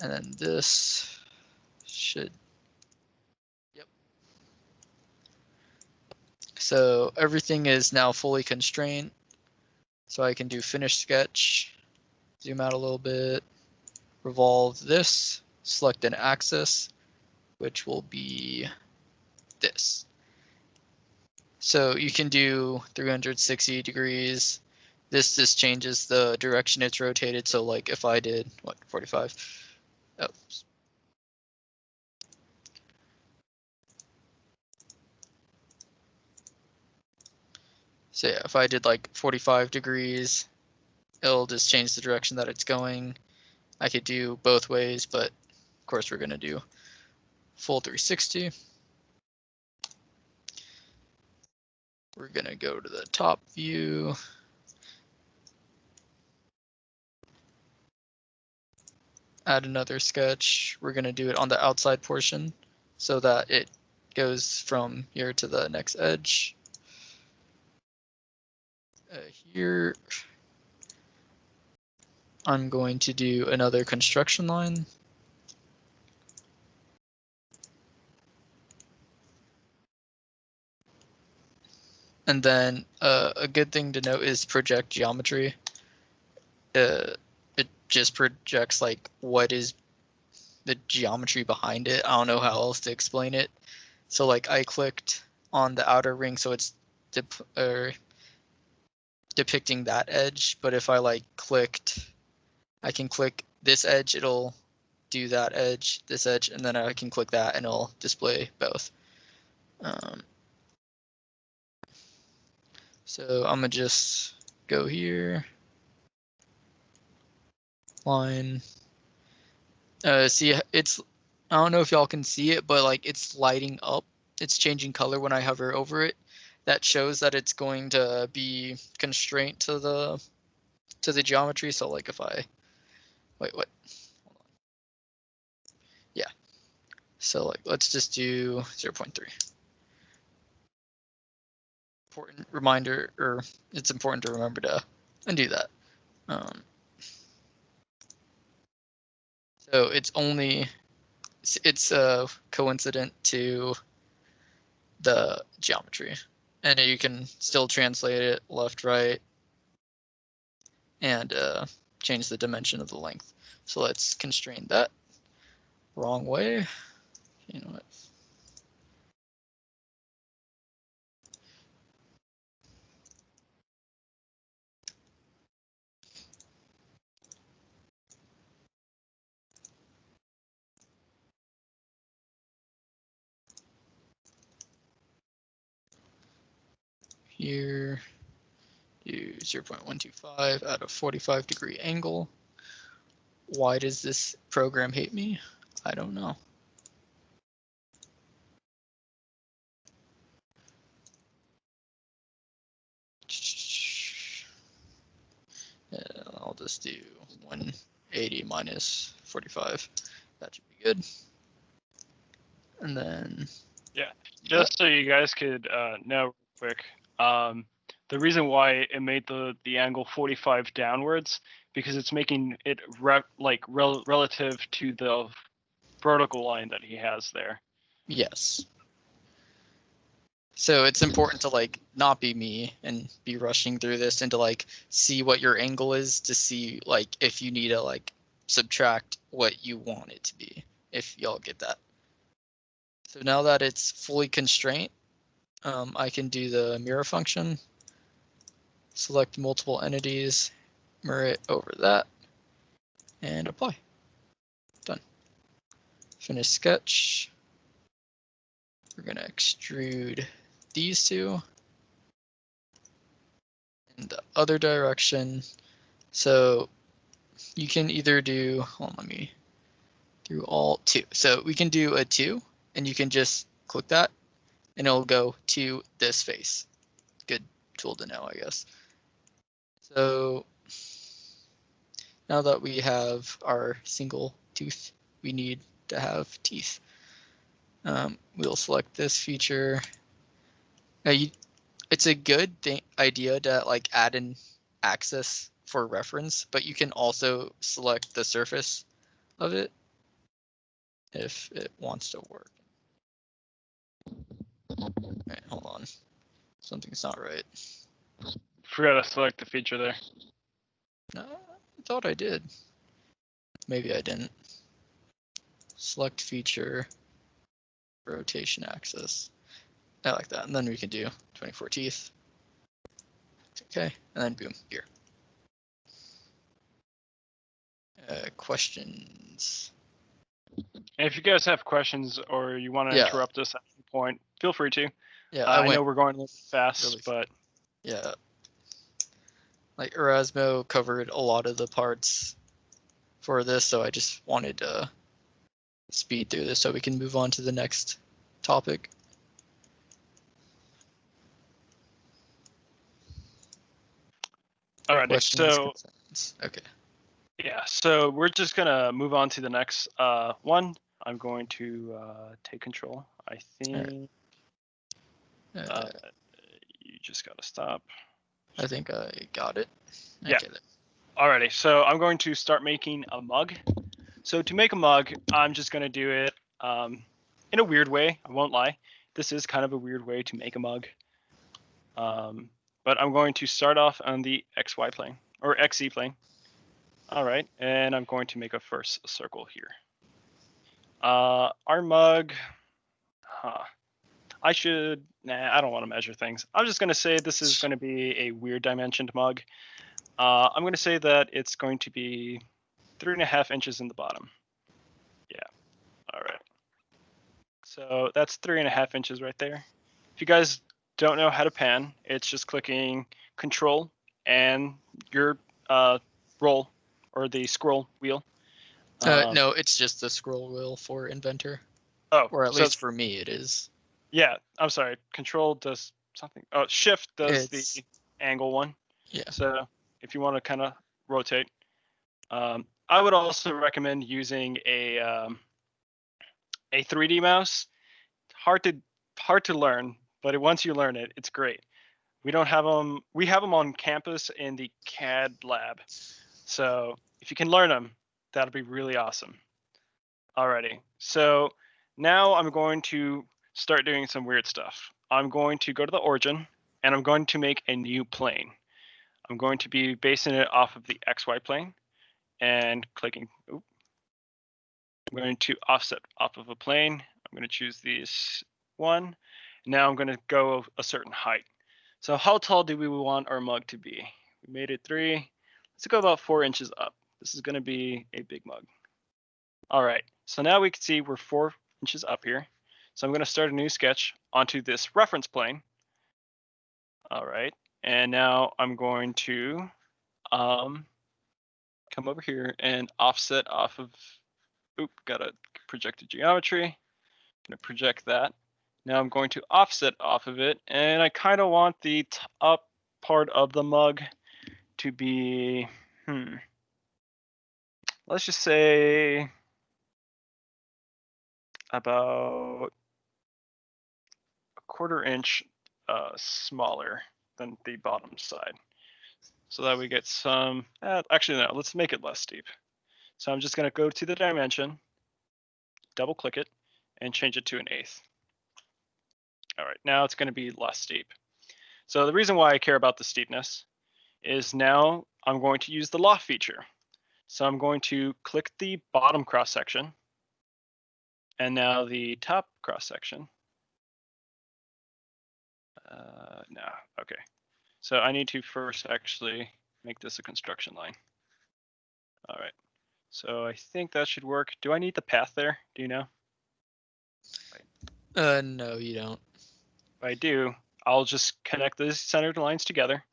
And then this should, yep. So everything is now fully constrained. So I can do finish sketch, zoom out a little bit, revolve this, select an axis, which will be this. So you can do 360 degrees. This just changes the direction it's rotated. So like if I did, 45? Oh, so yeah, if I did like 45 degrees, it'll just change the direction that it's going. I could do both ways, but of course we're gonna do full 360. We're gonna go to the top view. Add another sketch. We're gonna do it on the outside portion so that it goes from here to the next edge. Here, I'm going to do another construction line. And then a good thing to note is project geometry. it just projects like what is the geometry behind it. I don't know how else to explain it. So like I clicked on the outer ring, so it's depicting that edge. But if I like clicked, I can click this edge, it'll do that edge, this edge, and then I can click that and it'll display both. So I'm gonna just go here, line. See, it's, I don't know if y'all can see it, but like it's lighting up. It's changing color when I hover over it. That shows that it's going to be constraint to the geometry. So like if I, wait, what? Hold on. Yeah. So like let's just do 0.3. Important reminder, or it's important to remember to undo that. So it's only, it's coincident to the geometry, and you can still translate it left, right, and change the dimension of the length. So let's constrain that. Wrong way. You know what? Here, do 0.125 at a 45-degree angle. Why does this program hate me? I don't know. I'll just do 180 minus 45. That should be good. And then, yeah, just so you guys could know real quick, the reason why it made the angle 45 downwards, because it's making it relative to the vertical line that he has there. yes. So it's important to like not be me and be rushing through this and to like see what your angle is to see like if you need to like subtract what you want it to be, if y'all get that. So now that it's fully constrained, I can do the mirror function, select multiple entities, mirror it over that, and apply. Done. Finish sketch. We're gonna extrude these two in the other direction. So you can either do, hold on, let me do Alt 2. So we can do a 2, and you can just click that, and it'll go to this face. Good tool to know, I guess. So now that we have our single tooth, we need to have teeth. We'll select this feature. Now it's a good idea to like add an axis for reference, but you can also select the surface of it if it wants to work. All right, hold on. Something's not right. Forgot to select the feature there. No, I thought I did. Maybe I didn't. Select feature, rotation axis. I like that. And then we can do 24 teeth. Okay, and then boom, here. Questions? And if you guys have questions or you want to interrupt us at any point, feel free to. Yeah, I know we're going a little fast, really but yeah. Like Erasmo covered a lot of the parts for this, so I just wanted to speed through this so we can move on to the next topic. all right. Questions, So concerns? Okay. yeah, so we're just gonna move on to the next one. I'm going to take control. I think you just gotta stop. I think I got it. Yeah. Okay. Alrighty, so I'm going to start making a mug. So to make a mug, I'm just gonna do it in a weird way. I won't lie. This is kind of a weird way to make a mug. But I'm going to start off on the XY plane or XZ plane. All right, and I'm going to make a first circle here. Our mug, I don't want to measure things. I'm just going to say this is going to be a weird dimensioned mug. I'm going to say that it's going to be 3.5 inches in the bottom. Yeah, all right. So that's 3.5 inches right there. If you guys don't know how to pan, it's just clicking Control and your roll or the scroll wheel. No, it's just the scroll wheel for Inventor, Oh, or at so least for me it is. yeah, I'm sorry. Control does something. Oh, Shift does the angle one. Yeah. So if you want to kind of rotate, I would also recommend using a 3D mouse. Hard to learn, but once you learn it, it's great. We don't have them. We have them on campus in the CAD lab. So if you can learn them, that'll be really awesome. Alrighty. So now I'm going to start doing some weird stuff. I'm going to go to the origin and I'm going to make a new plane. I'm going to be basing it off of the XY plane and clicking. I'm going to offset off of a plane. I'm going to choose this one. Now I'm going to go a certain height. So how tall do we want our mug to be? We made it 3. Let's go about 4 inches up. This is going to be a big mug. All right, so now we can see we're 4 inches up here. So I'm going to start a new sketch onto this reference plane. All right, and now I'm going to come over here and offset off of, got a projected geometry. I'm going to project that. Now I'm going to offset off of it, and I kind of want the top part of the mug to be, let's just say about a 1/4 inch smaller than the bottom side. So that we get some, actually no, let's make it less steep. So I'm just gonna go to the dimension, double click it, and change it to 1/8. All right, now it's gonna be less steep. So the reason why I care about the steepness is now I'm going to use the loft feature. So I'm going to click the bottom cross section and now the top cross section. No, okay. So I need to first actually make this a construction line. All right. So I think that should work. Do I need the path there? Do you know? No, you don't. If I do, I'll just connect these centered lines together.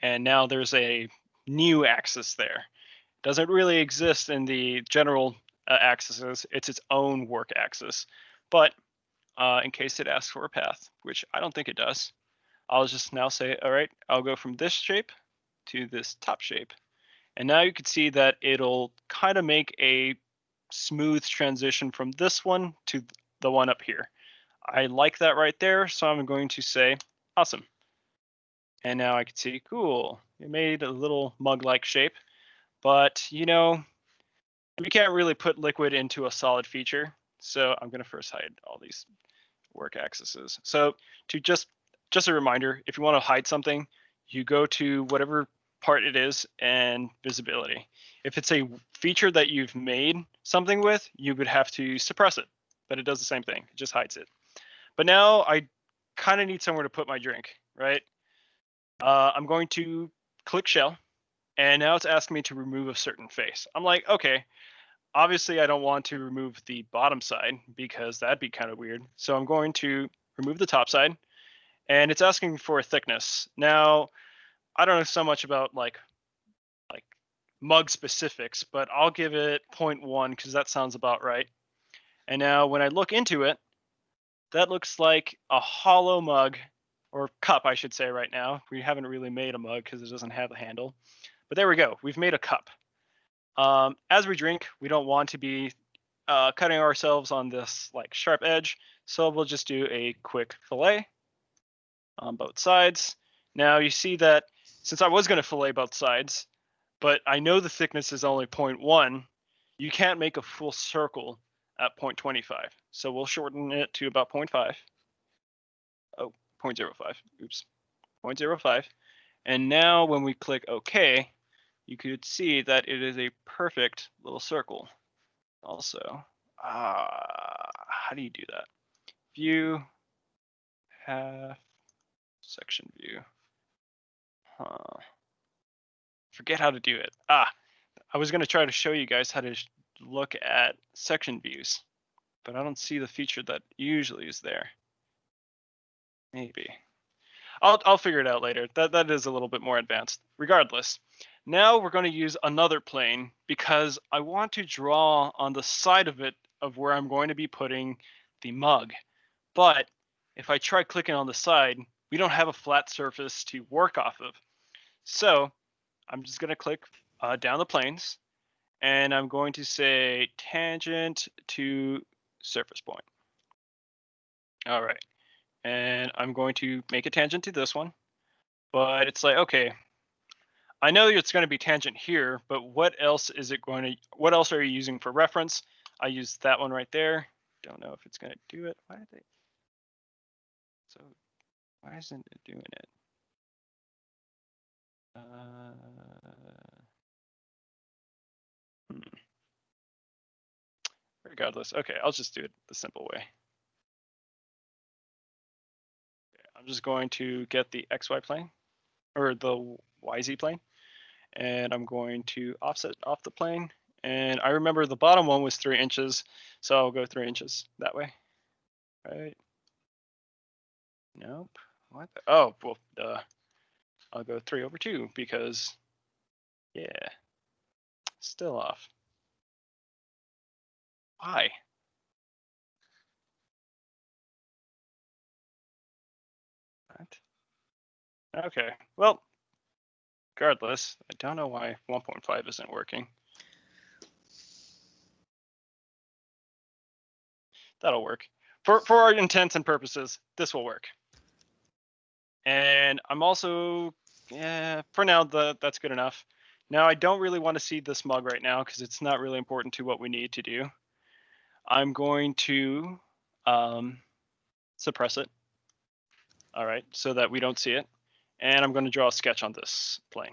And now there's a new axis there. It doesn't really exist in the general axes. It's its own work axis. But in case it asks for a path, which I don't think it does, I'll just now say, all right, I'll go from this shape to this top shape. And now you can see that it'll kind of make a smooth transition from this one to the one up here. I like that right there, so I'm going to say awesome. And now I can see, cool, it made a little mug-like shape, but you know, we can't really put liquid into a solid feature. So I'm gonna first hide all these work axes. So to just a reminder, if you want to hide something, you go to whatever part it is and visibility. If it's a feature that you've made something with, you would have to suppress it, but it does the same thing. It just hides it. But now I kind of need somewhere to put my drink, right? I'm going to click shell, and now it's asking me to remove a certain face. I'm like, okay, obviously I don't want to remove the bottom side because that'd be kind of weird. So I'm going to remove the top side, and it's asking for a thickness. Now, I don't know so much about like mug specifics, but I'll give it 0.1 because that sounds about right. And now when I look into it, that looks like a hollow mug, or cup, I should say right now. We haven't really made a mug because it doesn't have a handle. But there we go. We've made a cup. As we drink, we don't want to be cutting ourselves on this like sharp edge. So we'll just do a quick fillet on both sides. Now you see that since I was going to fillet both sides, but I know the thickness is only 0.1, you can't make a full circle at 0.25. So we'll shorten it to about 0.5. Oh, 0.05. Oops. 0.05. And now when we click OK, you could see that it is a perfect little circle. Also, how do you do that? View, half, section view. Forget how to do it. I was going to try to show you guys how to look at section views, but I don't see the feature that usually is there. Maybe. I'll figure it out later. That is a little bit more advanced. Regardless, now we're going to use another plane because I want to draw on the side of it of where I'm going to be putting the mug. But if I try clicking on the side, we don't have a flat surface to work off of. So I'm just going to click down the planes, and I'm going to say tangent to surface point. All right. And I'm going to make a tangent to this one. But it's like, okay, I know it's going to be tangent here, but what else is it going to, what else are you using for reference? I use that one right there. Don't know if it's going to do it. Why isn't it doing it? Regardless, okay, I'll just do it the simple way. Okay, I'm just going to get the XY plane, or the YZ plane, and I'm going to offset off the plane. And I remember the bottom one was 3 inches, so I'll go 3 inches that way. Right? Nope. What? Oh, well, duh. I'll go 3/2 because, yeah, still off. Why? What? Okay. Well, regardless, I don't know why 1.5 isn't working. That'll work. For our intents and purposes, this will work. And I'm also, yeah, for now, that's good enough. Now, I don't really want to see this mug right now because it's not really important to what we need to do. I'm going to suppress it. All right, so that we don't see it. And I'm going to draw a sketch on this plane.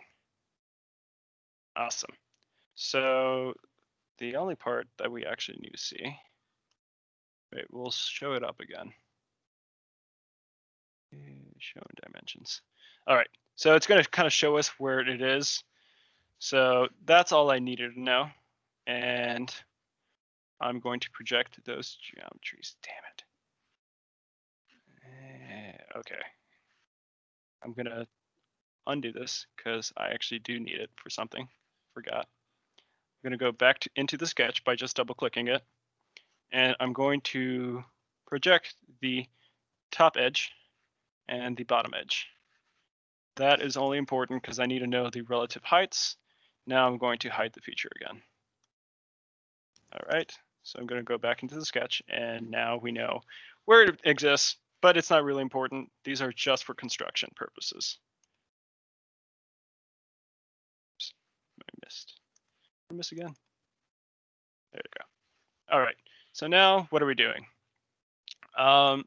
Awesome. So the only part that we actually need to see, wait, we'll show it up again. Showing dimensions. All right, so it's going to kind of show us where it is. So that's all I needed to know. And I'm going to project those geometries. Damn it. Okay. I'm going to undo this because I actually do need it for something. Forgot. I'm going to go back into the sketch by just double clicking it. And I'm going to project the top edge and the bottom edge. That is only important because I need to know the relative heights. Now I'm going to hide the feature again. All right, so I'm going to go back into the sketch, and now we know where it exists, but it's not really important. These are just for construction purposes. Oops, I miss again. There you go. All right, so now what are we doing? I'm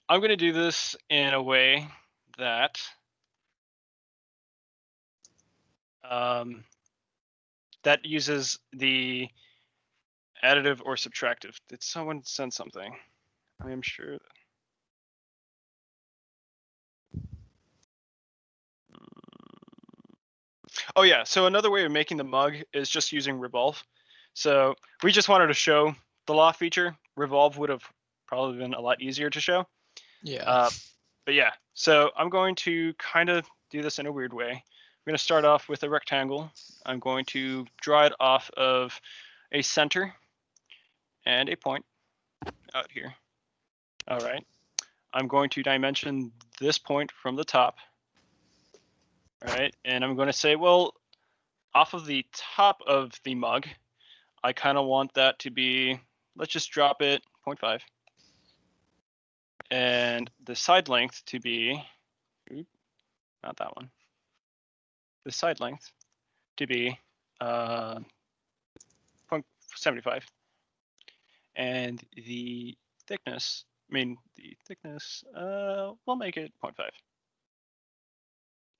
going to do this in a way that that uses the additive or subtractive. Did someone send something? I am sure. Oh yeah, so another way of making the mug is just using revolve. So we just wanted to show the loft feature. Revolve would have probably been a lot easier to show. Yeah. But yeah, so I'm going to kind of do this in a weird way. I'm going to start off with a rectangle. I'm going to draw it off of a center and a point out here. All right. I'm going to dimension this point from the top. All right. And I'm going to say, well, off of the top of the mug, I kind of want that to be, let's just drop it 0.5. And the side length to be, not that one. The side length to be 0.75. And the thickness, we'll make it 0.5.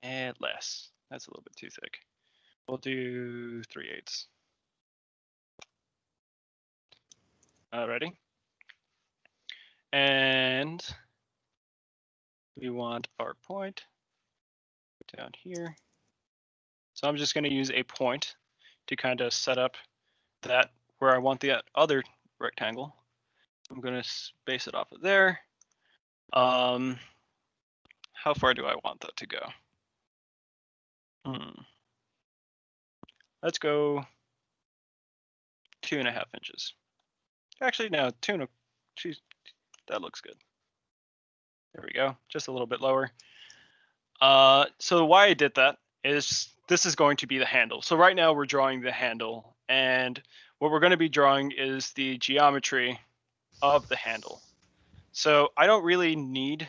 And less. That's a little bit too thick. We'll do 3/8. Alrighty. And we want our point down here. So I'm just going to use a point to kind of set up that where I want the other rectangle. I'm going to base it off of there. How far do I want that to go? Let's go 2.5 inches. Actually, no, that looks good. There we go, just a little bit lower. So why I did that is this is going to be the handle. So right now we're drawing the handle, and what we're going to be drawing is the geometry of the handle. So I don't really need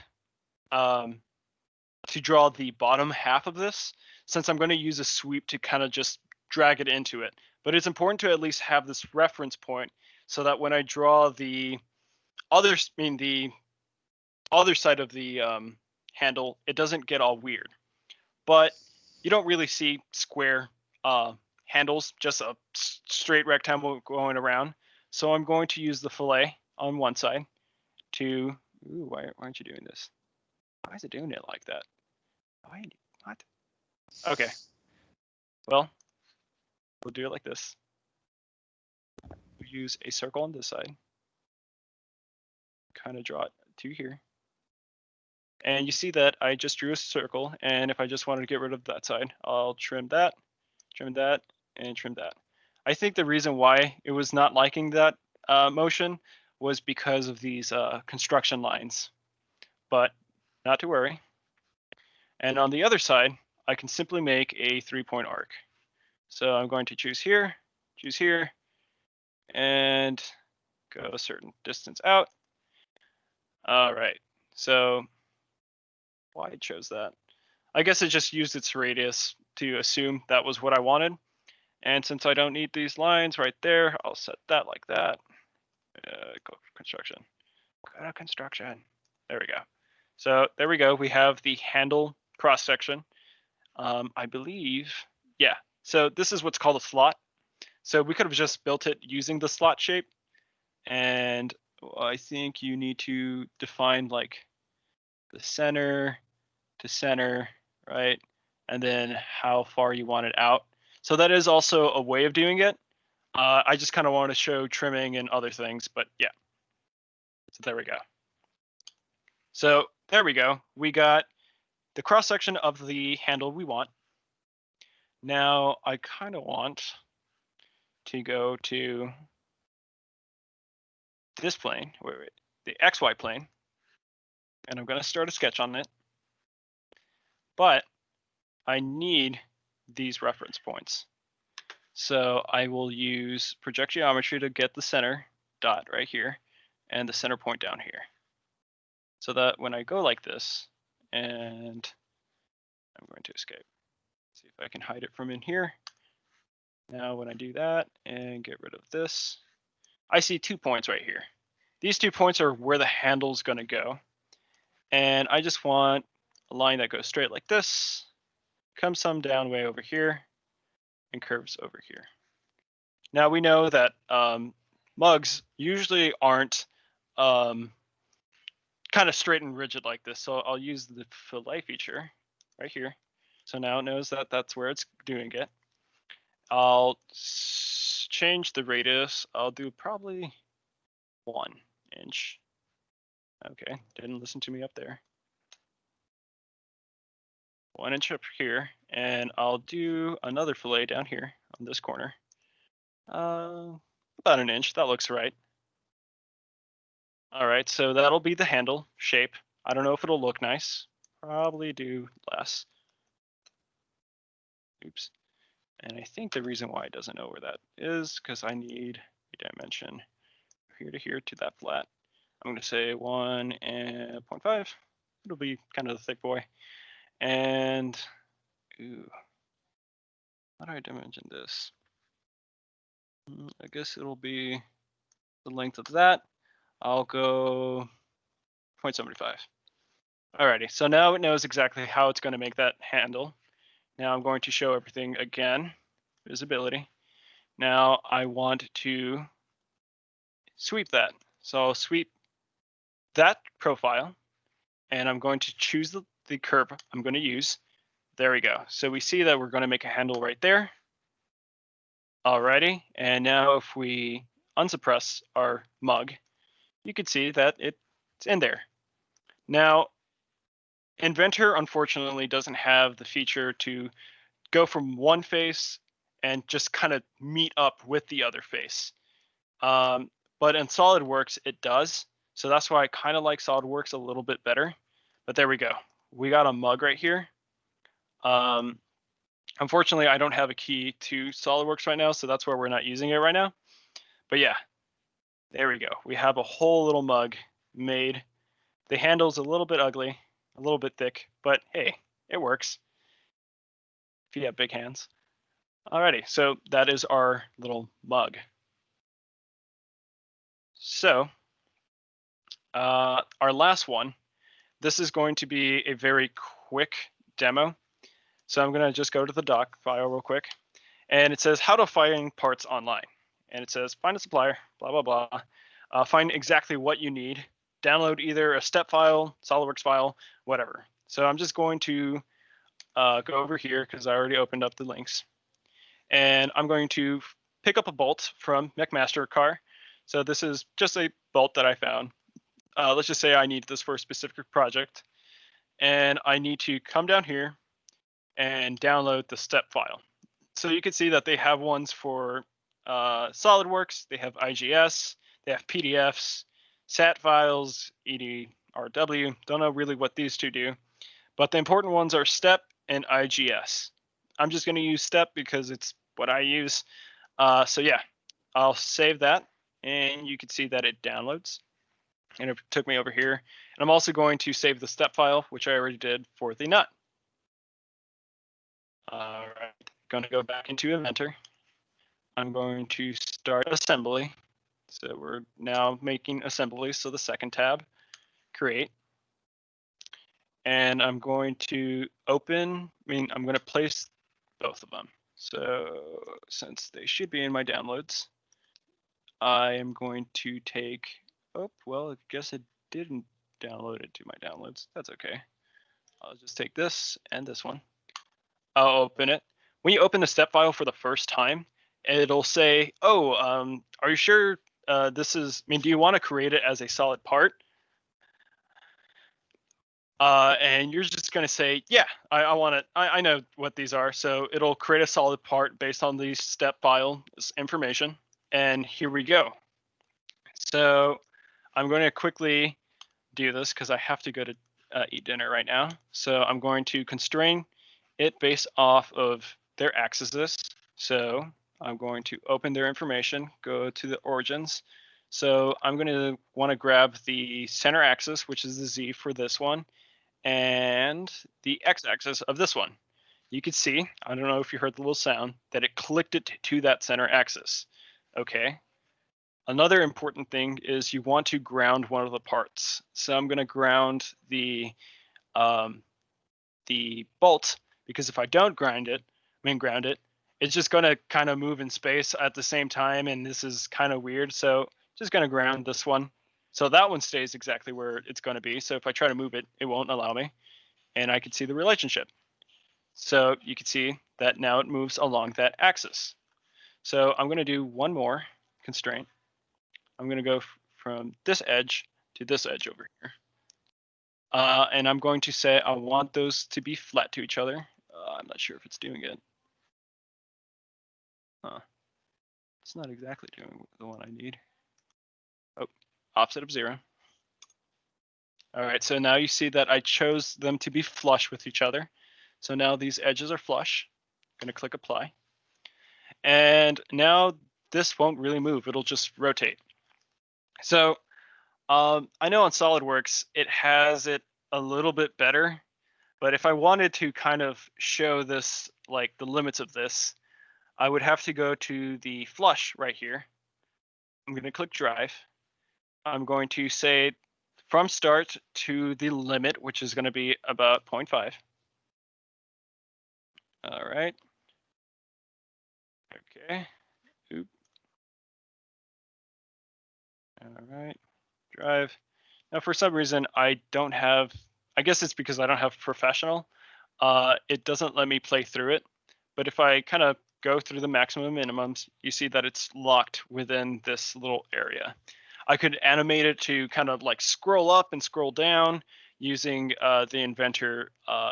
to draw the bottom half of this, since I'm going to use a sweep to kind of just drag it into it. But it's important to at least have this reference point so that when I draw the other side of the handle, it doesn't get all weird. But you don't really see square handles, just a straight rectangle going around. So I'm going to use the fillet on one side to, why aren't you doing this? Why is it doing it like that? What? Okay. Well, we'll do it like this. We'll use a circle on this side. Kind of draw it to here. And you see that I just drew a circle, and if I just wanted to get rid of that side, I'll trim that, and trim that. I think the reason why it was not liking that motion was because of these construction lines, but not to worry. And on the other side, I can simply make a 3-point arc. So I'm going to choose here, and go a certain distance out. All right, so why it chose that? I guess it just used its radius to assume that was what I wanted. And since I don't need these lines right there, I'll set that like that. Go construction. Go to construction. There we go. So there we go. We have the handle cross section. I believe, yeah. So this is what's called a slot. So we could have just built it using the slot shape. And I think you need to define like the center to center, right? And then how far you want it out. So that is also a way of doing it. I just kind of want to show trimming and other things, but yeah. So there we go. So there we go. We got the cross section of the handle we want. Now I kind of want to go to this plane, the XY plane, and I'm going to start a sketch on it. But I need these reference points. So I will use project geometry to get the center dot right here and the center point down here. So that when I go like this, and I'm going to escape. See if I can hide it from in here. Now when I do that and get rid of this, I see 2 points right here. These 2 points are where the handle's going to go. And I just want a line that goes straight like this, comes some down way over here, and curves over here. Now we know that mugs usually aren't kind of straight and rigid like this. So I'll use the fillet feature right here. So now it knows that that's where it's doing it. I'll change the radius. I'll do probably 1 inch. Okay, didn't listen to me up there. 1 inch up here, and I'll do another fillet down here on this corner. About 1 inch, that looks right. All right, so that'll be the handle shape. I don't know if it'll look nice. Probably do less. Oops. And I think the reason why it doesn't know where that is because I need a dimension here to here to that flat. I'm going to say 1.5. It'll be kind of the thick boy. And how do I dimension this? I guess it'll be the length of that. I'll go 0.75. Alrighty, so now it knows exactly how it's going to make that handle. Now I'm going to show everything again. visibility. Now I want to sweep that. So I'll sweep that profile, and I'm going to choose the curve I'm going to use. There we go. So we see that we're going to make a handle right there. Alrighty, and now if we unsuppress our mug, you can see that it's in there. Now, Inventor unfortunately doesn't have the feature to go from one face and just kind of meet up with the other face. But in SolidWorks, it does. So that's why I kind of like SolidWorks a little bit better. But there we go. We got a mug right here. Unfortunately, I don't have a key to SolidWorks right now, so that's why we're not using it right now. But yeah, there we go. We have a whole little mug made. The handle's a little bit ugly, a little bit thick, but hey, it works if you have big hands. Alrighty, so that is our little mug. So our last one, this is going to be a very quick demo. So I'm going to just go to the doc file real quick. And it says how to find parts online. And it says find a supplier, blah, blah, blah. Find exactly what you need. Download either a step file, SolidWorks file, whatever. So I'm just going to go over here because I already opened up the links. And I'm going to pick up a bolt from McMaster-Carr. So this is just a bolt that I found. Let's just say I need this for a specific project. And I need to come down here and download the step file. So you can see that they have ones for SolidWorks, they have IGS, they have PDFs, SAT files, EDRW. Don't know really what these two do, but the important ones are STEP and IGS. I'm just going to use STEP because it's what I use. So yeah, I'll save that, and you can see that it downloads. And it took me over here. And I'm also going to save the STEP file, which I already did for the nut. All right, going to go back into Inventor. I'm going to start assembly. So we're now making assembly. So the second tab, create. And I'm going to open, I'm going to place both of them. So since they should be in my downloads, I am going to take, oh, well, I guess it didn't download it to my downloads. That's okay. I'll just take this and this one. I'll open it. When you open the step file for the first time, it'll say, oh, are you sure this is, do you want to create it as a solid part? And you're just going to say, yeah, I want it. I know what these are. So it'll create a solid part based on the step file information. And here we go. So I'm going to quickly do this because I have to go to eat dinner right now. So I'm going to constrain it based off of their axes. So I'm going to open their information, go to the origins. So I'm going to want to grab the center axis, which is the Z for this one, and the x-axis of this one. You can see, I don't know if you heard the little sound, that it clicked it to that center axis. Okay. Another important thing is you want to ground one of the parts. So I'm going to ground the bolt, because if I don't ground it, it's just going to kind of move in space at the same time, and this is kind of weird. So just going to ground this one. So that one stays exactly where it's going to be. So if I try to move it, it won't allow me. And I can see the relationship. So you can see that now it moves along that axis. So I'm going to do one more constraint. I'm going to go from this edge to this edge over here. And I'm going to say I want those to be flat to each other. I'm not sure if it's doing it. It's not exactly doing the one I need. Oh, offset of 0. All right, so now you see that I chose them to be flush with each other. So now these edges are flush. I'm going to click apply. And now this won't really move. It'll just rotate. So I know on SolidWorks, it has it a little bit better. But if I wanted to kind of show this, like the limits of this, I would have to go to the flush right here. I'm going to click drive. I'm going to say from start to the limit, which is going to be about 0.5. All right. Okay. Oop. All right. Drive. Now, for some reason, I don't have. I guess it's because I don't have professional. It doesn't let me play through it. But if I kind of go through the maximum minimums, you see that it's locked within this little area. I could animate it to kind of like scroll up and scroll down using the Inventor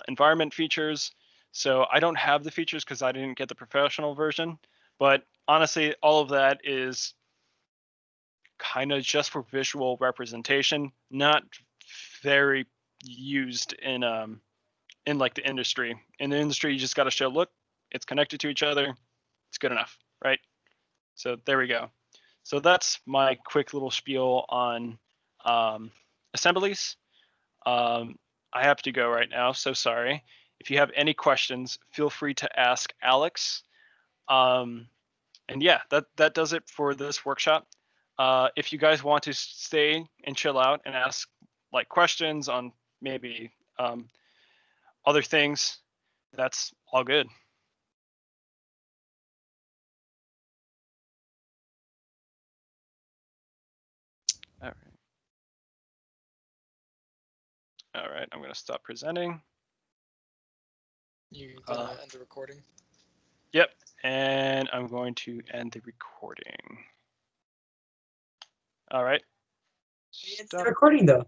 environment features. So I don't have the features because I didn't get the professional version. But honestly, all of that is kind of just for visual representation, not very used in like the industry. In the industry, you just got to show, look, it's connected to each other. It's good enough, right? So there we go. So that's my quick little spiel on assemblies. I have to go right now, so sorry. If you have any questions, feel free to ask Alex. And yeah, that does it for this workshop. If you guys want to stay and chill out and ask like questions on maybe other things, that's all good. All right. All right, I'm gonna stop presenting. You gonna end the recording? Yep, and I'm going to end the recording. All right. It's the recording though.